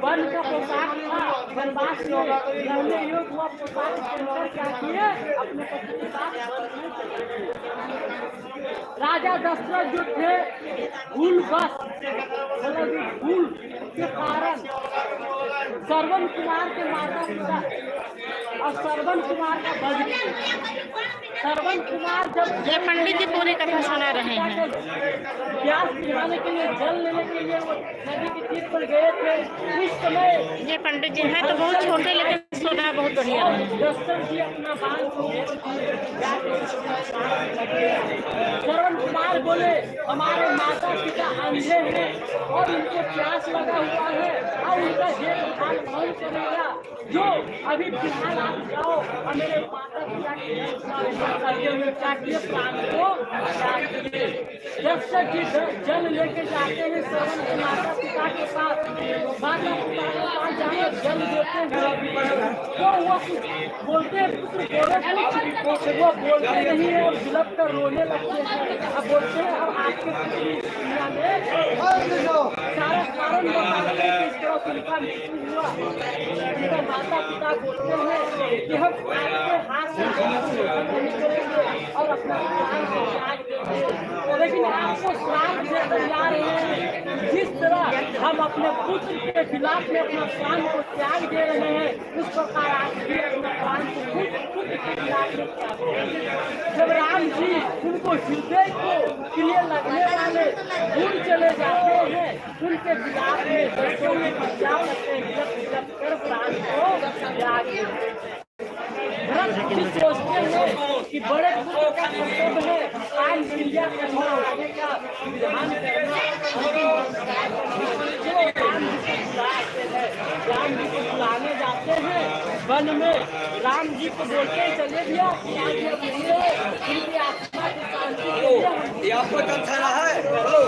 S2: वन का पोशाक था, वनवास रहने योग्य हुआ पोशाक पहनकर क्या किए अपने पति के साथ वन में चले गए। राजा दशरथ जो थे भूलवश भूल के कारण श्रवण कुमार के माता पिता और श्रवण कुमार का वध किया। श्रवण कुमार जब
S1: ये पंडित जी पूरी कथा सुना रहे हैं।
S2: प्यास बुझाने के लिए जल लेने के लिए वो नदी के तीर पर गए थे। उस समय
S1: ये पंडित जी हैं तो बहुत छोटे लेकिन सुना बहुत बढ़िया है।
S2: दशरथ जी अपना बाल को श्रवण कुमार बोले हमारे माता पिता अंधे हैं और उनको प्यास लगा हुआ है और उनका देखभाल कौन करेगा। जो अभी फिलहाल आप जाओ और मेरे माता पिता के प्राण को दशरथ जी जल लेके जाते हैं श्रवण के माता पिता के पास। माता पिता के पास जाने जल देते हैं तो वो बोलते हैं पुत्र वो बोलते नहीं है और विलप कर रोने लगते हैं। अब बोलते हैं अब आपके दुनिया में सारा कारण बताते हैं किस तरह उनका मृत्यु हुआ। उनका माता पिता बोलते हैं कि हम आपके हाथ से नहीं करेंगे और अपना प्राण को त्याग देंगे, लेकिन आपको श्राप देकर जा रहे हैं। जिस तरह हम अपने पुत्र के खिलाफ में अपना प्राण को त्याग दे रहे हैं उस प्रकार आप भी अपना प्राण को पुत्र के खिलाफ में त्याग दें। जब राम जी उनको हृदय के लिए लगने वाले दूर चले जाते हैं उनके खिलाफ में दर्शों में क्या करते हैं कर प्राण को त्याग देते हैं। सोचते हैं कि बड़े पुत्र का कर्तव्य है कान क्रिया करना, आगे का विधान करना, जो राम जी वन में राम जी को बोलते चले दिया कि आज ये बोलिए, उनकी आत्मा की शांति के लिए हम-
S7: ये आपको कब थैला है? हेलो,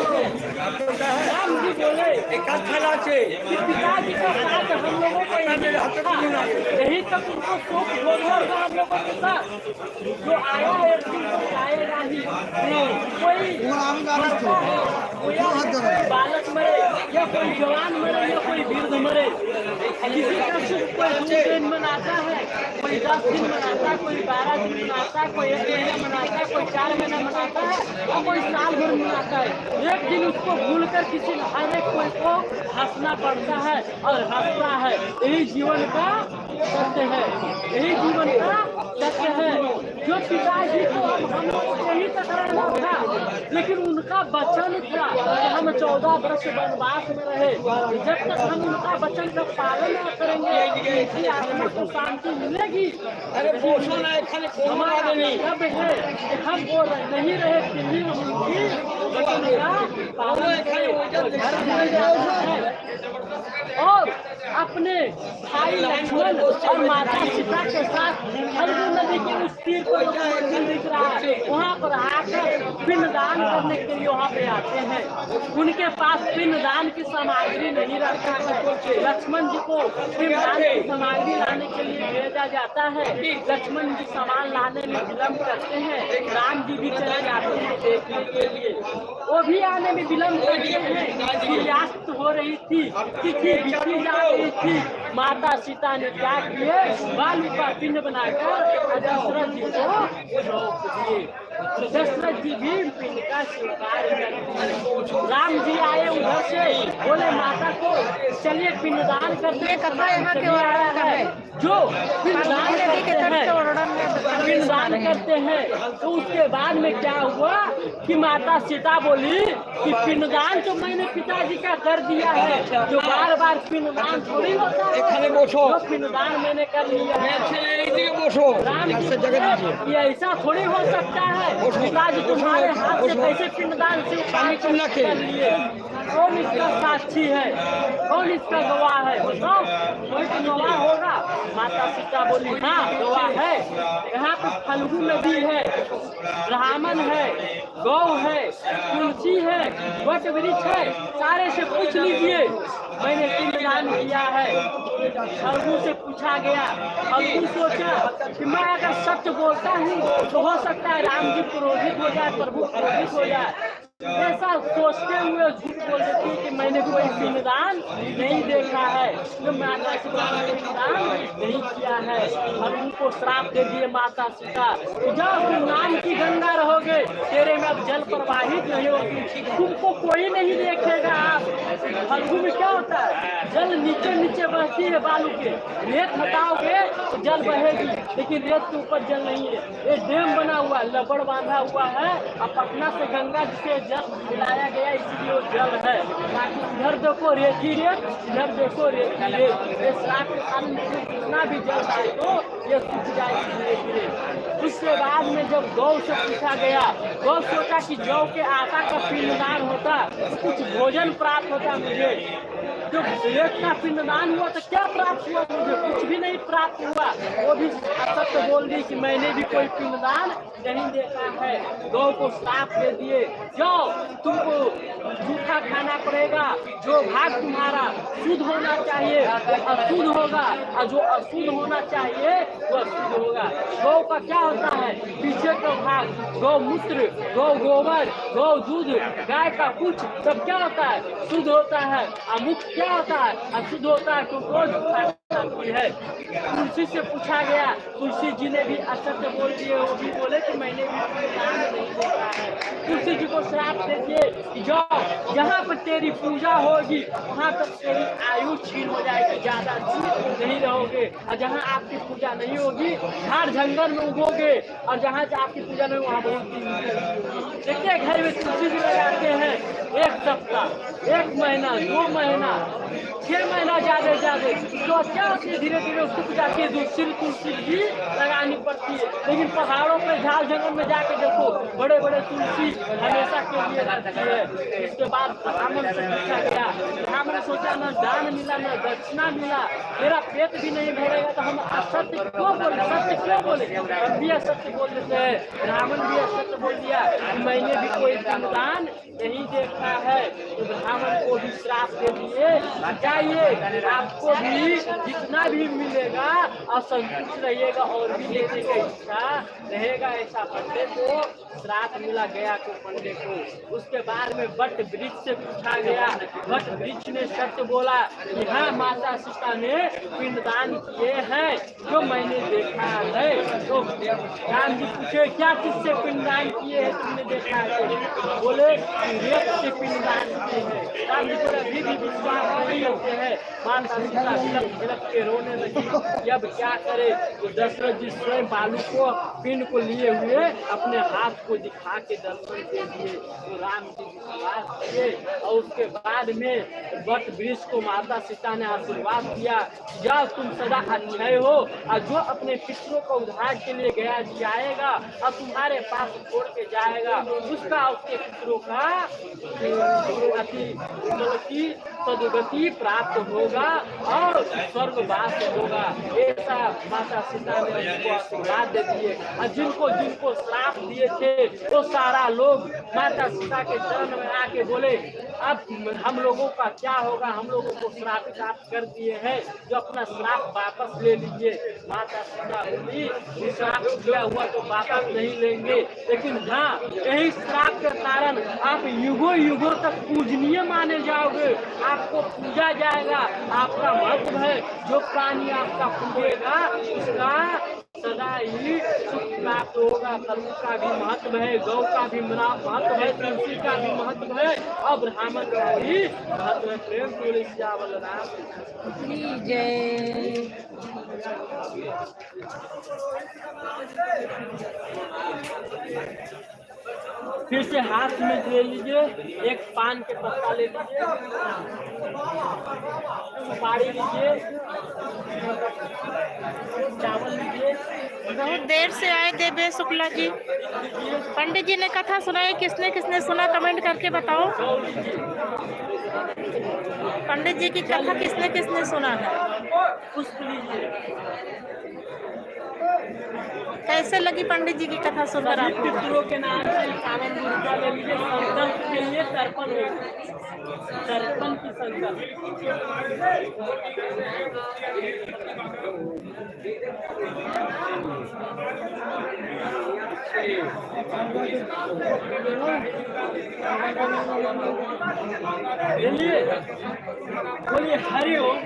S7: आपको क्या है?
S2: राम जी बोले
S7: एक कब थैला से?
S2: कि पिताजी का साथ हम लोगों को यही था, यही तक उनको शोक बोलना था हम लोगों के साथ। जो आया है एक दिन तो आएगा ही। कोई मरता है, कोई बालक मरे या कोई जवान मरे या कोई वृद्ध मरे, किसी का सुख कोई 2 दिन मनाता है, कोई 10 दिन मनाता है, कोई 12 दिन मनाता है, कोई 1 महीना मनाता है, कोई 4 महीना मनाता है और कोई साल भर मनाता है। एक दिन उसको भूलकर किसी हर एक कोई को हंसना पड़ता है और हंसता है। यही जीवन का सत्य है, यही जीवन का सत्य है। जो पिताजी को अब हम लोग को यही तक रहना था, लेकिन उनका वचन था कि हम 14 वर्ष वनवास में रहे। जब तक हम उनका वचन का पालन न करेंगे इनकी आत्मा को शांति मिलेगी।
S7: अरे पोषण है, खाली
S2: हमारा कर्तव्य है कि हम वो नहीं रहे फिर भी हम उनकी वचन का पालन करें। तो घर में जाना है और अपने भाई लक्ष्मण और माता सीता के साथ फल्गु नदी के उस तीर पर जो मंदिर दिख रहा है वहाँ पर आकर पिंडदान करने के लिए वहाँ पे आते हैं। उनके पास पिंडदान की सामग्री नहीं रहता है। लक्ष्मण जी को पिंडदान की सामग्री लाने के लिए भेजा जाता है। लक्ष्मण जी सामान लाने में विलम्ब करते हैं, राम जी भी चले जाते हैं देखने के लिए। वो भी आने में विलम्ब करते हैं। सूर्यास्त हो रही थी, तिथि बीती जा रही थी। माता सीता ने क्या किए, बालू का पिंड बनाकर दशरथ जी को सौंप दिए। तो दशरथ जी भी पिंड का स्वीकार करते। राम जी आए उधर से, बोले माता को चलिए पिंडदान करते। कथा यहाँ के वर्णन है, जो पिंडदान करते हैं। तो उसके बाद में क्या हुआ कि माता सीता बोली कि पिंडदान तो मैंने पिताजी का कर दिया है, जो बार बार पिंडदान थोड़ी होता है। जो पिंडदान मैंने कर लिया है। राम जी बोले, ये ऐसा थोड़ी हो सकता है, पिताजी तुम्हारे हाथ से कैसे पिंडदान से कर लिए? कौन इसका साक्षी है, कौन इसका गवाह है? बताओ, कोई तो गवाह होगा। माता सीता बोली हाँ गवाह है। यहाँ पे फल्गु नदी है, ब्राह्मण है, गौ है, तुलसी है, वट वृक्ष है, सारे से पूछ लीजिए मैंने पिंडदान किया है। फल्गु से पूछा गया। फल्गु सोचा कि मैं अगर सत्य बोलता हूँ तो हो सकता है राम जी क्रोधित हो जाए, प्रभु क्रोधित हो जाए। ऐसा सोचते हुए झूठ बोल देती कि मैंने कोई पिंडदान नहीं देखा है, तो माता सीता ने पिंडदान नहीं किया है। और उनको श्राप दे दिए माता सीता, जब तुम नाम की गंगा रहोगे तेरे में अब जल प्रवाहित नहीं होगी, तुमको कोई नहीं देखेगा। आप फल्गु में क्या होता है, जल नीचे नीचे बहती है बालू के, रेत हटाओगे तो जल बहेगी, लेकिन रेत के ऊपर जल नहीं है। ये डैम बना हुआ है, लबड़ बांधा हुआ है, और पटना से गंगा जिसे जल मिलाया गया इसलिए वो जल है। ताकि इधर देखो रेती रेत, इधर देखो रेती रेत। ये श्राप के कारण जितना भी जल है तो ये सूख जाएगी धीरे धीरे। उसके बाद में जब गौ से पूछा गया, गौ सोचा कि जौ के आटा का पिंडदान होता तो कुछ भोजन प्राप्त होता मुझे। जो रेत का पिंडदान हुआ तो क्या प्राप्त हुआ मुझे? कुछ भी नहीं प्राप्त हुआ। वो भी असत्य बोल दी कि मैंने भी कोई पिंडदान नहीं देखा है। गौ को श्राप दे दिए, जाओ तुमको जूठा खाना पड़ेगा। जो भाग तुम्हारा शुद्ध होना चाहिए वो अशुद्ध होगा, और जो अशुद्ध होना चाहिए वो अशुद्ध होगा। गौ का क्या होता है, पीछे का भाग गौ मूत्र, गौ गोबर, गौ दूध, गाय का कुछ सब क्या होता है, शुद्ध होता है। और मुख क्या होता है, अशुद्ध होता है। तो रोज है। तुलसी से पूछा गया, तुलसी जी ने भी असत्य बोल दिए। वो भी बोले कि मैंने भी पिंडदान नहीं देखा है। तुलसी जी को श्राप दे दिए कि जाओ जहाँ पर तेरी पूजा होगी वहाँ तक तेरी आयु छीन हो जाएगी, ज्यादा दिन नहीं रहोगे। और जहाँ आपकी पूजा नहीं होगी झाड़ जंगल में उगोगे, और जहाँ आपकी पूजा नहीं वहाँ बहुत। देखिए घर में तुलसी जी लगाते हैं 1 सप्ताह, 1 महीना, 2 महीना, 6 महीना ज्यादा तो क्या होती है, धीरे धीरे उसको जाके दूसरी तुलसी भी लगानी पड़ती है, लेकिन पहाड़ों पे झाड़ जंगल में जाके देखो बड़े बड़े तुलसी हमेशा के लिए रहती है। इसके बाद ब्राह्मण से पूछा गया, ब्राह्मण ने सोचा न दान मिला न दक्षिणा मिला, मेरा पेट भी नहीं भरेगा तो हम असत्य क्यों बोले, सत्य क्यों बोले, हम भी असत्य बोल देते हैं। ब्राह्मण भी असत्य बोल दिया, मैंने भी कोई दान नहीं देखा है, तो ब्राह्मण को भी श्राप दे दिए, जाइए आपको भी जितना भी मिलेगा असंतुष्ट रहिएगा और भी लेने का इच्छा रहेगा। ऐसा पंडित को श्राप मिला गया को पंडित को। उसके बाद में वट वृक्ष से पूछा गया, वट वृक्ष ने सत्य बोला कि हाँ माता सीता ने पिंडदान किए हैं जो मैंने देखा है। तो राम जी पूछे क्या किससे पिंडदान किए हैं तुमने देखा है, बोले रेत से पिंडदान किए हैं। राम जी बोले अभी भी विश्वास नहीं होते हैं। माता सीता बिलख बिलख के रोने लगी, अब क्या करे, तो दशरथ जी स्वयं बालू को पिंड को लिए हुए अपने हाथ को दिखा के दर्शन दे दिए। तो राम जी विश्वास किए और उसके बाद में वट वृक्ष को माता सीता ने आशीर्वाद दिया, जाओ तुम सदा अक्षय हो और जो अपने पितरों को उद्धार के लिए गया जाएगा और तुम्हारे पास छोड़ के जाएगा उसका उसके पितरों का अति सदगति प्राप्त होगा और स्वर्गवास होगा। ऐसा माता सीता ने उनको आशीर्वाद दे दिए। और जिनको जिनको श्राप दिए थे तो सारा लोग माता सीता के चरण में आके बोले अब हम लोगों का क्या होगा, हम लोगों को श्रापित आप कर दिए हैं, जो अपना श्राप वापस ले लीजिए। माता सीता बोली श्राप दिया हुआ तो वापस नहीं लेंगे, लेकिन हाँ यही श्राप के कारण आप युगों युगों तक पूजनीय माने जाओगे, आपको पूजा जाएगा, आपका महत्व है। जो प्राणी आपका पूजेगा उसका सदा ही सुख प्राप्त होगा। कलू का भी महत्व है, गौ का भी महत्व है, तुलसी का भी महत्व है और ब्राह्मण का भी महत्व है। प्रेम बोले श्यामल राम
S1: जी जय।
S2: फिर से हाथ में ले लीजिए, एक पान के पत्ता ले लीजिए, सुपारी लीजिए, चावल लीजिए।
S1: बहुत देर से आए देवे शुक्ला जी। पंडित जी ने कथा सुनाई, किसने किसने सुना कमेंट करके बताओ। पंडित जी की कथा किसने किसने सुना है।
S2: पुष्प लीजिए।
S1: कैसे लगी पंडित जी की कथा सुनकर आपको।
S2: पितरों के नाम से सावन दुर्गा ले लीजिए, संकल्प के लिए तर्पण हो, तर्पण की संकल्प। बोलिए हरि ओम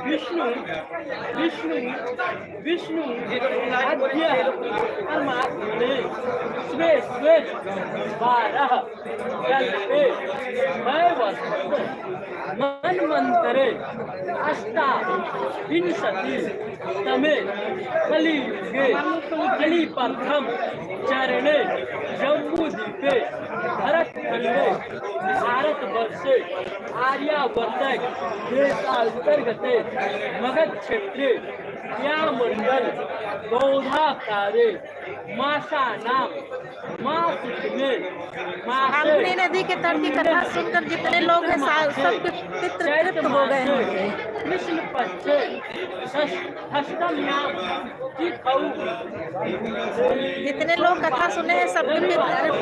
S2: विष्णु विष्णु विष्णु परमात्मने स्वे स्वे 12 कल्पे मन्वन्तरे 8 तमे कलियुगे कलिप्रथम चरणे जम्बूद्वीपे भरतखंडे भारतवर्षे आर्यावर्तक देशान्तर्गते मगध क्षेत्रे मंडल बौद्धाकारे मासानाम मासिक में
S1: फाल्गुनी नदी के तट की कथा सुनकर जितने लोग हैं सब तृप्त हो गए हैं।
S2: कृष्ण पक्ष अष्टम नाम की
S1: जितने लोग कथा सुने हैं सब तृप्त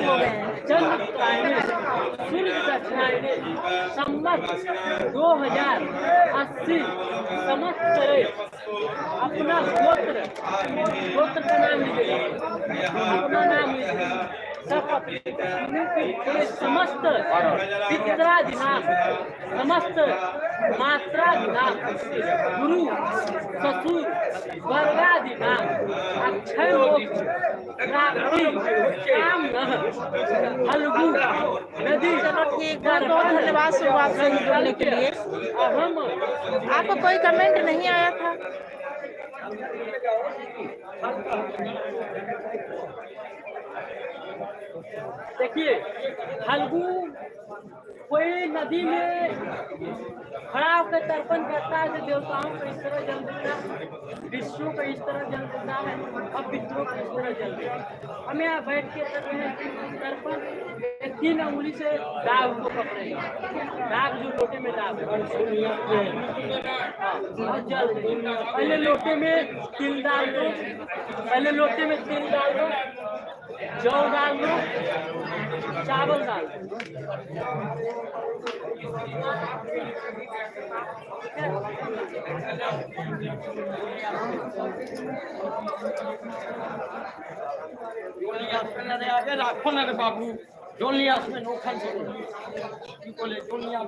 S1: हो गए हैं।
S2: चंद्र सूर्य दक्षिणायने संवत 2080 संवत्सरे अपना गोत्र का नाम लीजिए, अपना नाम लीजिए। समस्त पितरादिनाम समस्त मात्रादिनाम गुरु ससुर वर्गादिनाम अक्षय प्राप्ति काम फल्गु नदी।
S1: चलो ठीक है, बहुत धन्यवाद शुरुआत से जुड़ने के लिए। आपको कोई कमेंट नहीं आया था।
S2: देखिए फल्गु कोई नदी में खड़ा होकर तर्पण करता है तो देवताओं को इस तरह जल देता है, विष्णु को इस तरह जल देता है। अब पितरों को इस तरह जल दिया। हम यहाँ बैठ के कर रहे हैं स्तर पर 3 अंगुली से दाग को पकड़ेंगे, दाग जो लोटे में दाग और जल देंगे। पहले लोटे में तिल डाल दो, पहले लोटे में तिल डाल दो, जौ डाल दो, चावल डाल दो। आगे राखो ना रे बाबू, डोलिया में नोखन से बोले डोलिया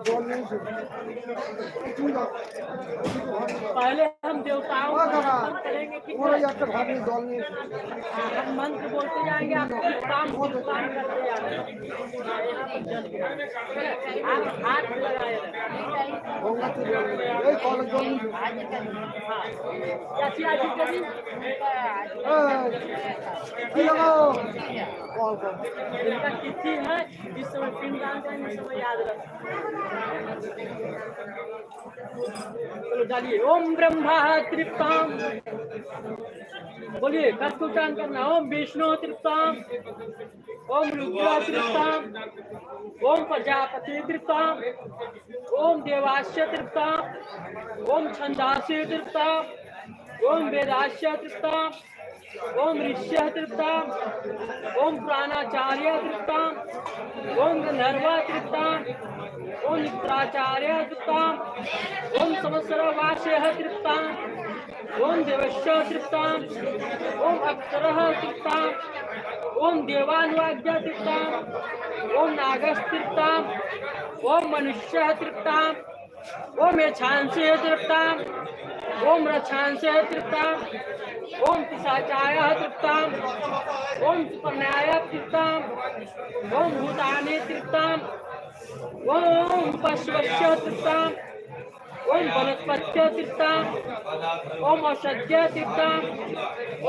S2: पहले हम देवताओं को नमन करेंगे कि हम मंत्र बोलते जाएंगे, आप काम करते जाएंगे। आप हाथ लगाए चाची आजी कभी इनका तिथि है, इस समय पिंडदान करेंगे, इस समय याद रखें। चलो डालिए। ओम ब्रह्मा तृप्ताम, बोलिए कब उच्चारण करना। ओम विष्णु तृप्ताम, ओम रुद्रा तृप्ताम, ओम प्रजापति तृप्ताम, ओम देवास्य तृप्ताम, ओम छंदास्य तृप्ताम, ओम वेदास्य तृप्ताम, ओम ऋष्य तृप्ताम, ओम प्राणाचार्य तृप्ताम, ओम गंधर्वा तृप्ताम, ओम मित्राचार्य तृप्ताम, ओम संवत्सरवास्य तृप्ताम, ओम देवस्य तृप्ताम, ओम अक्षरः तृप्ताम, ओम देवानुवाद्य तृप्ताम, ओम नागस् तृप्ताम, ओम मनुष्य तृप्ताम, ओम यक्षांसि तृप्ताम, ओम रक्षांसि तृप्ताम, ओम पिशाचाय तृप्ताम, ओम सुपर्णाय तृप्ताम, ओम भूतानि तृप्ताम, ओम पशवस्य तृप्ताम, ओम वनस्पत्य तृप्ताम, ओम औषध्य तृप्ताम,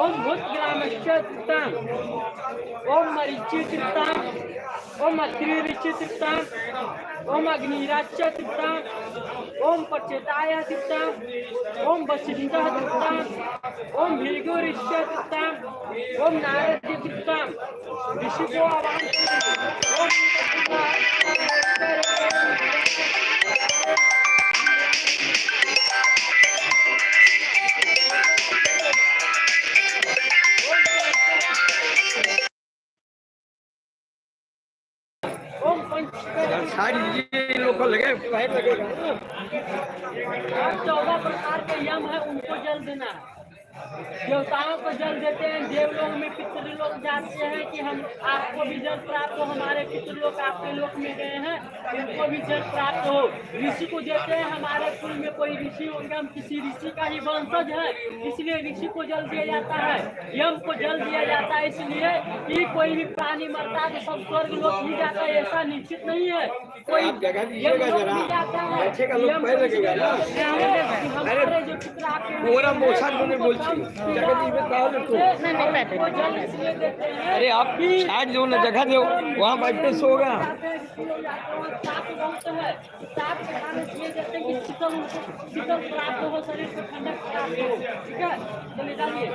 S2: ओम भूतग्रामस्य तृप्ताम, ओम मरीचि तृप्ताम, ओम अत्रि ऋषि तृप्ताम, ओम अग्निराज्य तृप्ताम, ओम पच्यताय तृप्ताम, ओम वसिष्ठः तृप्ताम, ओम भृगु ऋष्य तृप्ताम, ओम नारद तृप्ताम। ऋषि को आवाहन
S7: लोग को लगे पैर लगेगा।
S2: 14 प्रकार के यम है, उनको जल देना है। देवताओं को जल देते हैं, देवलोक में पितृलोक जाते हैं कि हम आपको भी जल प्राप्त हो, हमारे पितृलोक आपके लोक में गए हैं, उनको भी जल प्राप्त हो। ऋषि को देते हैं, हमारे कुल में कोई ऋषि होंगे, हम किसी ऋषि का ही वंशज है, इसलिए ऋषि को जल दिया जाता है। यम को जल दिया जाता है इसलिए कि कोई भी प्राणी मरता है तो सब स्वर्ग लोक ही जाता है, ऐसा निश्चित नहीं है। कोई यम लोक भी जाता है, हमारे जो पिता आपके
S7: पूरा मोछा बोलती अरे आप साइड दो ना, जगह दो, वहाँ बैठते सोगा।
S2: शीतल प्राप्त हो, शरीर को ठंडक प्राप्त हो। ठीक है, चलिए डालिए।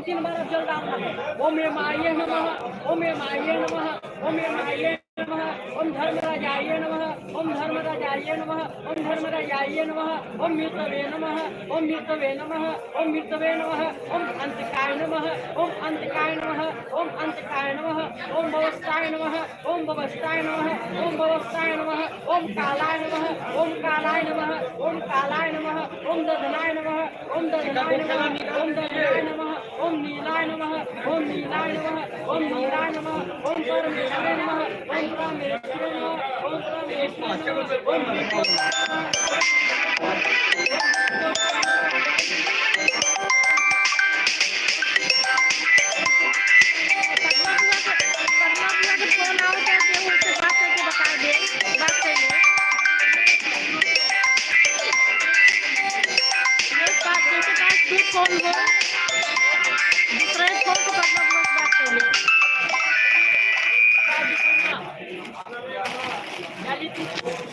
S2: 3 बार जल डालना है। ओम एमाय नमः, ओम एमाय नमः, ओम एमाय नमः, ओम धर्मराजाय नमः, ओम धर्मराजाय नमः, ओम धर्मराजाय नमः, ओम मृतवे नमः, ओम मृतवे नमः, ओम मृतवे नमः, ओम अंतकाय नमः, ओम अंतकाय नमः, ओम अंतकाय नमः, ओम भवस्ताय नमः, ओम भवस्ताय नमः, ओम भवस्ताय नमः, ओम कालाय नमः, ओम कालाय नमः, ओम कालाय नमः, ओम दधनाय नमः, ओम दधनाय नमः, ओम दधनाय नमः, ओम नीलाय नमः, ओम नीलाय नमः, ओम नीलाय नमः, ओम परमेश्वराय नमः, ओम परमेश्वराय नमः, ओम परमेश्वराय नमः, ओम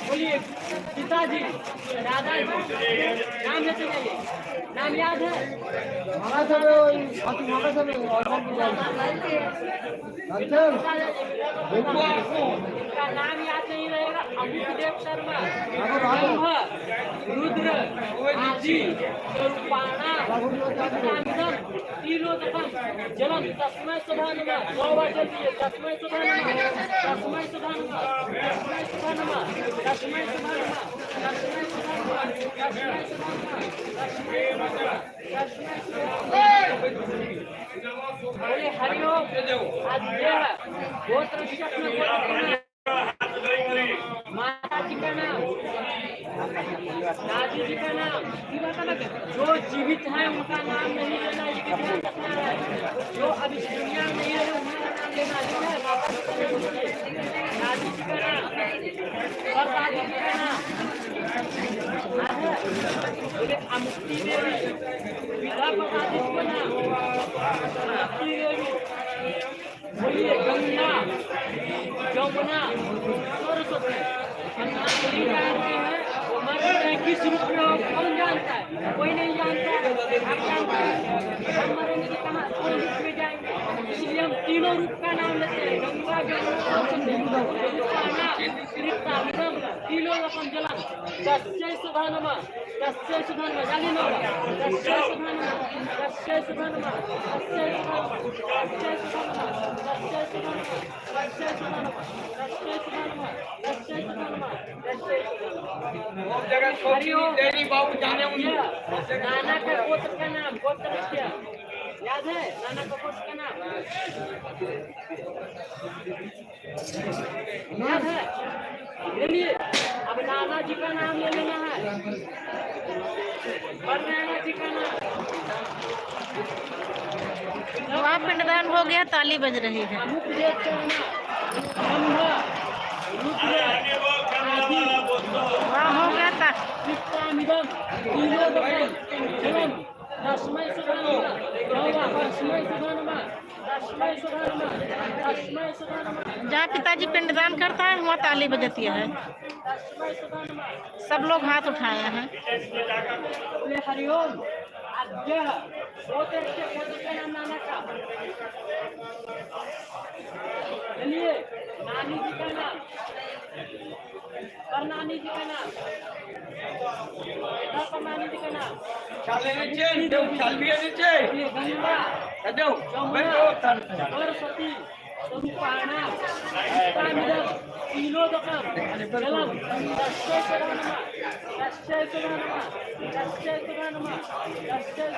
S2: बोलिए पिताजी, दादाजी, नाम लेते जाइए। नाम याद है?
S5: हमारा सब हमारा सब
S2: इनका नाम याद नहीं रहेगा। अमितदेव शर्मा, ब्रह्म, रुद्र, आदि, स्वरूपाणा, कामिदम, तीलोदकम, जलम, तस्मै सुधा नमः। 9 बार चल दिए। तस्मै सुधा नमः, तस्मै सुधा नमः, तस्मै सुधा नमः, तस्मै सुधा नमः, तस्मै सुधा नमः, तस्मै सुधा नमः, तस्मै सुधा नमः, तस्मै सुधा नमः। बोले हरिओम। आज यह गोत्र अपना गोत्र माता जी का नाम, दादी जी का नाम, जो जीवित है उनका नाम नहीं लेना, इसके ध्यान रखना है। जो अभी दुनिया में नहीं रहे उनका नाम लेना है। माता जी का नाम, दादी जी का नाम और दादी जी का नाम बोले अमुक्ति देवी, विधा प्रसादी का नाम अमुक्ति देवी। बोलिए गंगा, यमुना, सरस्वती। हम नाम नहीं जानते हैं, वो मर गए किस रूप में हो कौन जानता है? कोई नहीं जानता है। आप जानते हैं हम मरेंगे तो कहाँ कौन रूप में जाएंगे? इसलिए हम तीनों रूप का नाम लेते हैं। गंगा, यमुना, सरस्वती, तीलोदकम जलम, तस्मै सुधा नमः, तस्मै सुधा नमः। जाने लो, तस्मै सुधा नमः, तस्मै सुधा नमः, तस्मै सुधा नमः, तस्मै सुधा नमः, तस्मै सुधा नमः, तस्मै सुधा नमः, तस्मै सुधा नमः, तस्मै सुधा नमः, तस्मै सुधा नमः। हरिओम।
S7: तेरी बाबू जाने
S2: नाना का गोत्र का नाम, गोत्र क्या याद है? नाना का गोत्र का नाम याद है? चलिए अब नाना जी का नाम ले लेना है। और नाना जी का नाम
S1: वहाँ पिंडदान हो गया, ताली बज रही है।
S2: अमुकदेव शर्मा, ब्रह्म, रुद्र, आदि,
S1: वहाँ हो गया था।
S2: चित्तामिदम, तीलोदकम, जलम, तस्मै सुधा नमः। 9 बार तस्मै सुधा नमः, तस्मै सुधा नमः, तस्मै सुधा नमः,
S1: जहाँ पिताजी पिंडदान करता है वहाँ ताली बजती है।
S2: तस्मै सुधा नमः।
S1: सब लोग हाथ उठाए हैं।
S2: बोले हरिओम। आज यह गोत्र के गोत्र का नाम नाना का। चलिए नानी जी का नाम और नानी जी का नाम और नानी जी का नाम।
S7: ચાલે છે દેવ ચાલવી છે
S2: ये गंगा,
S7: દેવ
S2: यमुना, सरस्वती, स्वरूपाणा, कामिदम, तीलोदकम, जलम, तस्मै सुधा नमः, तस्मै सुधा नमः, तस्मै सुधा नमः,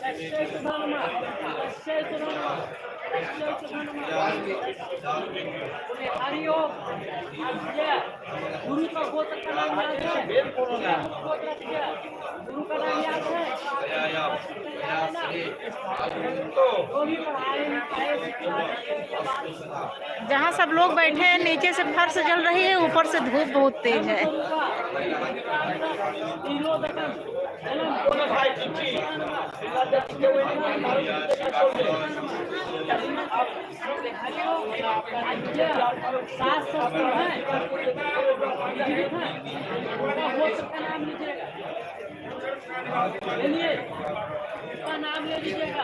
S2: तस्मै सुधा नमः, तस्मै सुधा नमः, तस्मै सुधा नमः, तस्मै सुधा नमः। बोले हरिओम। आज यह गुरु का गोत्र का नाम याद है? गोत्र क्या? गुरु का नाम याद है? जो भी पढ़ाए लिखाए सिखाए।
S1: जहाँ सब लोग बैठे हैं नीचे से फर्श जल रही है, ऊपर से धूप बहुत तेज है।
S2: नाम ले लीजिएगा।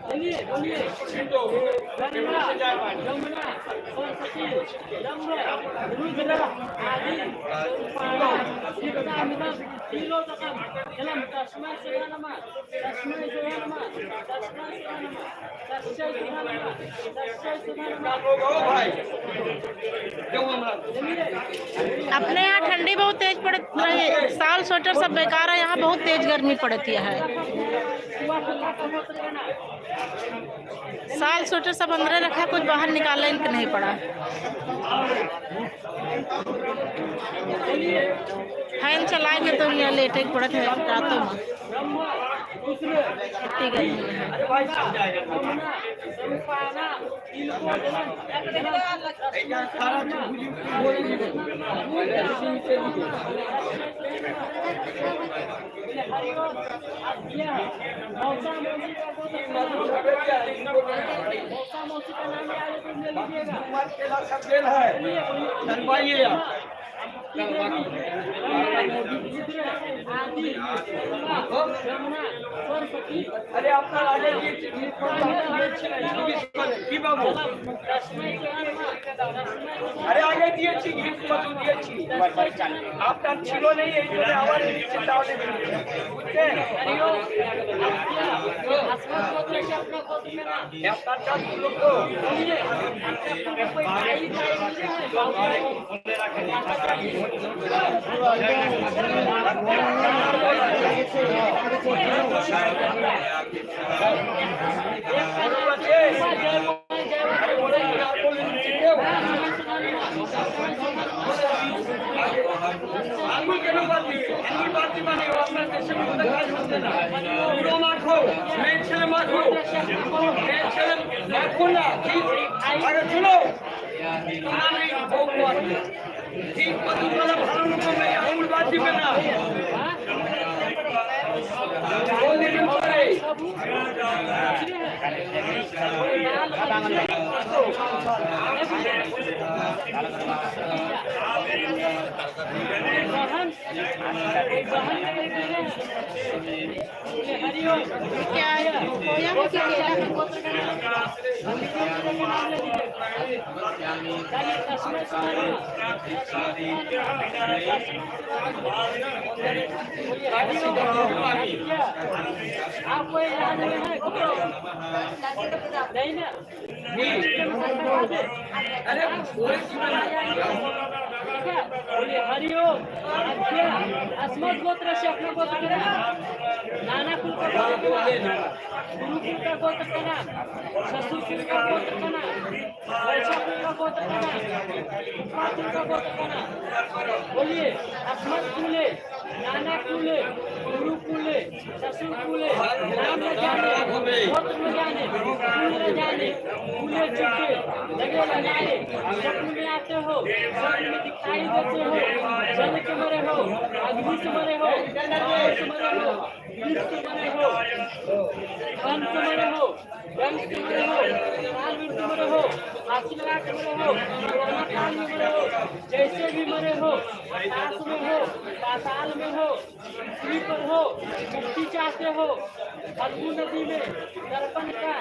S2: बोलिए बोलिए गंगा, यमुना, सरस्वती, जम्ब, रुद्र, आदि, स्वरूपाणा, चित्तामिदम, तीलोदकम, जलम, तस्मै सुधा नमः, तस्मै सुधा नमः, तस्मै सुधा नमः, तस्मै सुधा नमः, तस्मै सुधा नमः।
S7: ભાઈ કેવું હમણાં
S1: अपने यहाँ ठंडी बहुत तेज पड़ रही है। साल स्वेटर सब बेकार है, यहाँ बहुत तेज गर्मी पड़ती है। साल स्वेटर सब अंदर रखा, कुछ बाहर निकालने इनके नहीं पड़ा। फैन चलाएंगे तो यहाँ लेटे पड़त है रातों में, इतनी गर्मी है।
S2: आदि यमुना सरस्वती
S7: अरे आपका आगे কি বাবু আরে আগে দিয়েছি গিফট কত দিয়েছি আপনার ছিল নেই এই জন্য আবার দিচ্ছি তাহলে বুঝছেন আপনার চাপ গুলো তো আমি কেন বাদি আমি বাদি মানে আপনার দেশে মধ্যে কাজ হচ্ছে না পুরো মাখো মেয়ে ছেলে মাখো মেয়ে ছেলে মাখো না ঠিক আগে শুনো আমি বলবো ঠিক কতগুলো ভালো রকম মেয়ে আঙুল বাদ দিবে না
S1: क्या है खोया में क्या केला का गोत्र का
S2: आपको याद है नहीं ना
S7: अरे
S2: हरिओम अस्मत् गोत्र से अपना गोत्र करेगा नाना कुल का गोत्र गुरुकुल का गोत्र का नाम ससुर कुल का गोत्र का नाम वैश्य कुल का गोत्र का नाम कुल का गोत्र का नाम बोलिए अस्मत् कुले नाना कुले गुरुकुले ससुर कुले नाम न जाने गोत्र न जाने कुल न जाने कुले चुके लगे लगाए स्वप्न में आते हो स्वप्न में दिखाई देते हो जल के मरे हो अग्नि से मरे हो जल से मरे हो विष से मरे हो वन से मरे हो रंग से मरे हो काल में मरे हो फांसी लगा के मरे हो कोरोना काल में मरे हो जैसे भी मरे हो आकाश में हो पाताल में हो पृथ्वी पर हो मुक्ति चाहते हो फल्गु नदी में दर्पण का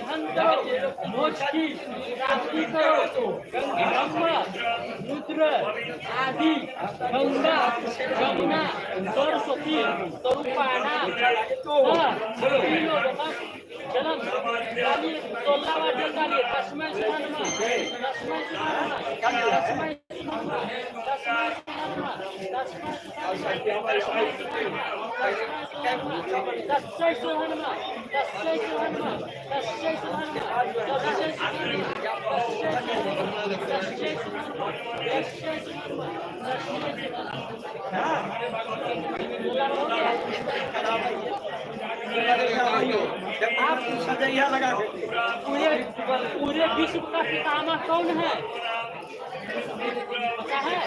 S2: धन करो मोक्ष की प्राप्ति करो ब्रह्मा रुद्र आदि गंगा जमुना सरस्वती स्वरूपाना जन्म डालिए 16 बार जल डालिए 10वें स्थान में 10वें स्थान में 10वें स्थान में 10वें
S7: आप सजैया लगा
S2: पूरे विश्व का पितामह कौन है पता है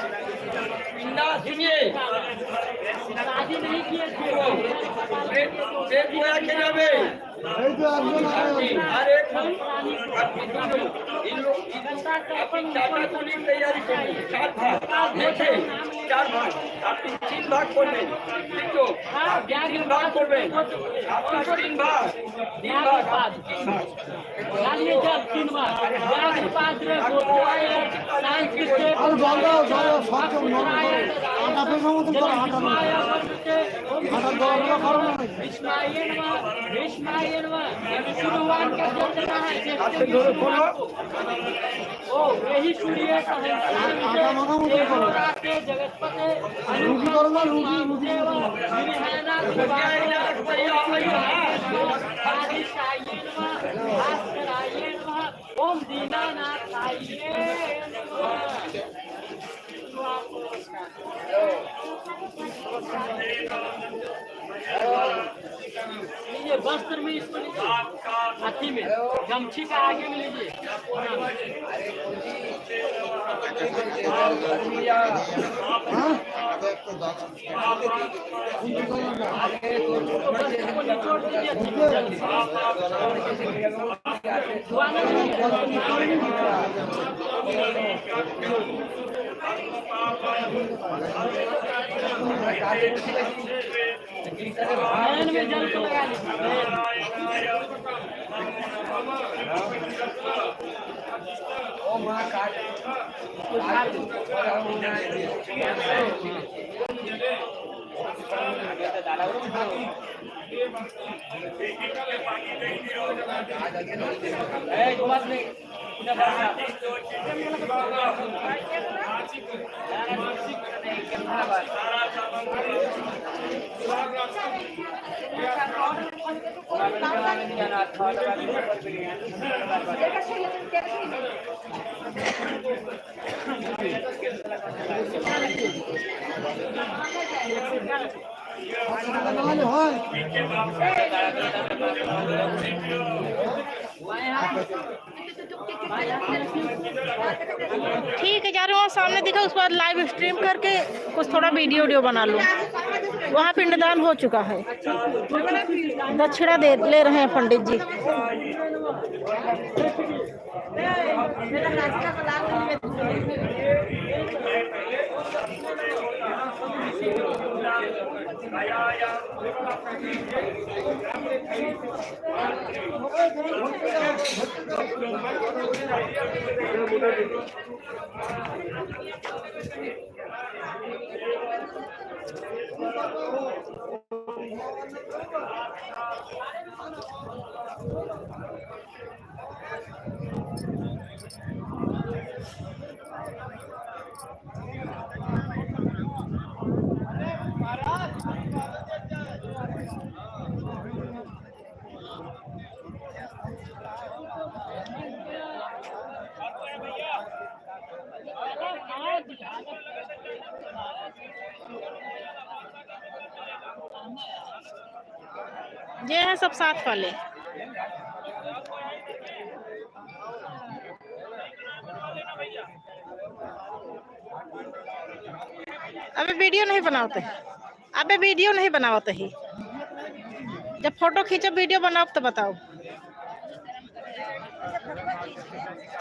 S7: पिंडा सुनिए
S2: शादी नहीं किए थे
S7: पेट गोया के जावे अरे इन लोग अपनी टाटा को नहीं तैयारी करें 4 भाग देखे 4 भाग आप 3 भाग করবেন ঠিক তো 3 ভাগ করবেন আপনি 3 ভাগ 3 ভাগ
S2: डालिए जब 3 बार व्याघ्र पात्र गोत्राय सांस्कृतिक
S5: আর বাংলাও যাও সব আটা পেছন মতন করে হাঁটা হাঁটার দরকার করো না
S2: शुरुआत का जल देना है ओ यही सूर्य के जगतपति
S5: রুগী করো না রুগী রুগী
S2: ओम दीनानाथ लीजिए वस्त्र में इसको लीजिए हाथी में गमछी का आगे में लीजिए नयन में जल को लगा लीजिए।
S5: ओ मां काट
S1: ठीक है, जा रही हूँ सामने दिखा, उस पर लाइव स्ट्रीम करके कुछ थोड़ा वीडियो बना लूँ। वहाँ पिंडदान हो चुका है, दक्षिणा ले रहे हैं पंडित जी। ये है सब साथ वाले। अबे वीडियो नहीं बनाते, अबे वीडियो नहीं बनाते ही। जब फोटो खींचो वीडियो बनाओ तो बताओ।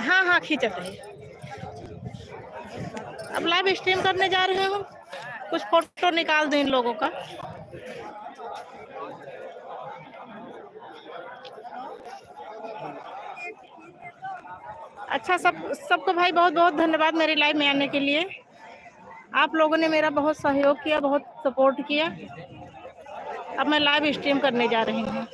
S1: हाँ हाँ खींचते है। अब लाइव स्ट्रीम करने जा रहे हो, कुछ फोटो निकाल दो इन लोगों का। अच्छा, सबको भाई बहुत बहुत धन्यवाद मेरी लाइव में आने के लिए। आप लोगों ने मेरा बहुत सहयोग किया, बहुत सपोर्ट किया। अब मैं लाइव स्ट्रीम करने जा रही हूँ।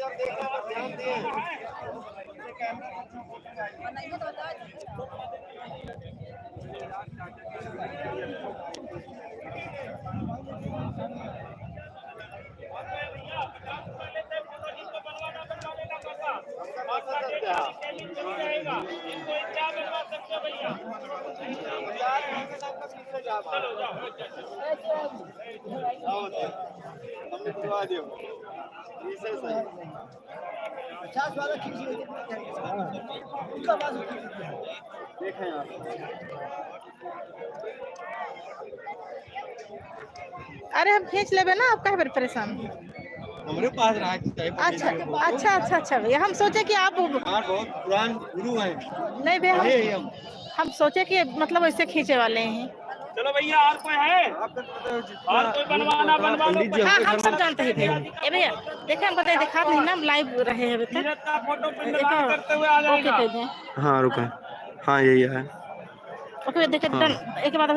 S1: अरे हम खींच लेबे ना, आप कहे परेशान।
S5: हमारे पास रहा
S1: अच्छा भैया, हम सोचे कि आप
S5: बहुत पुरान गुरु हैं।
S1: नहीं भैया, हम सोचे कि मतलब ऐसे खींचे वाले हैं।
S7: चलो भैया, और कोई है? और कोई बनवाना बनवा लो।
S1: हाँ, हम सब जानते हैं भैया। ए भैया देखे, हम बताए दिखा नहीं ना, लाइव रहे हैं अभी तक।
S7: फोटो करते हुए आ जाएगा।
S1: ओके कह दें।
S8: हाँ रुका, हाँ यही है।
S1: ओके देखे, डन। एक बात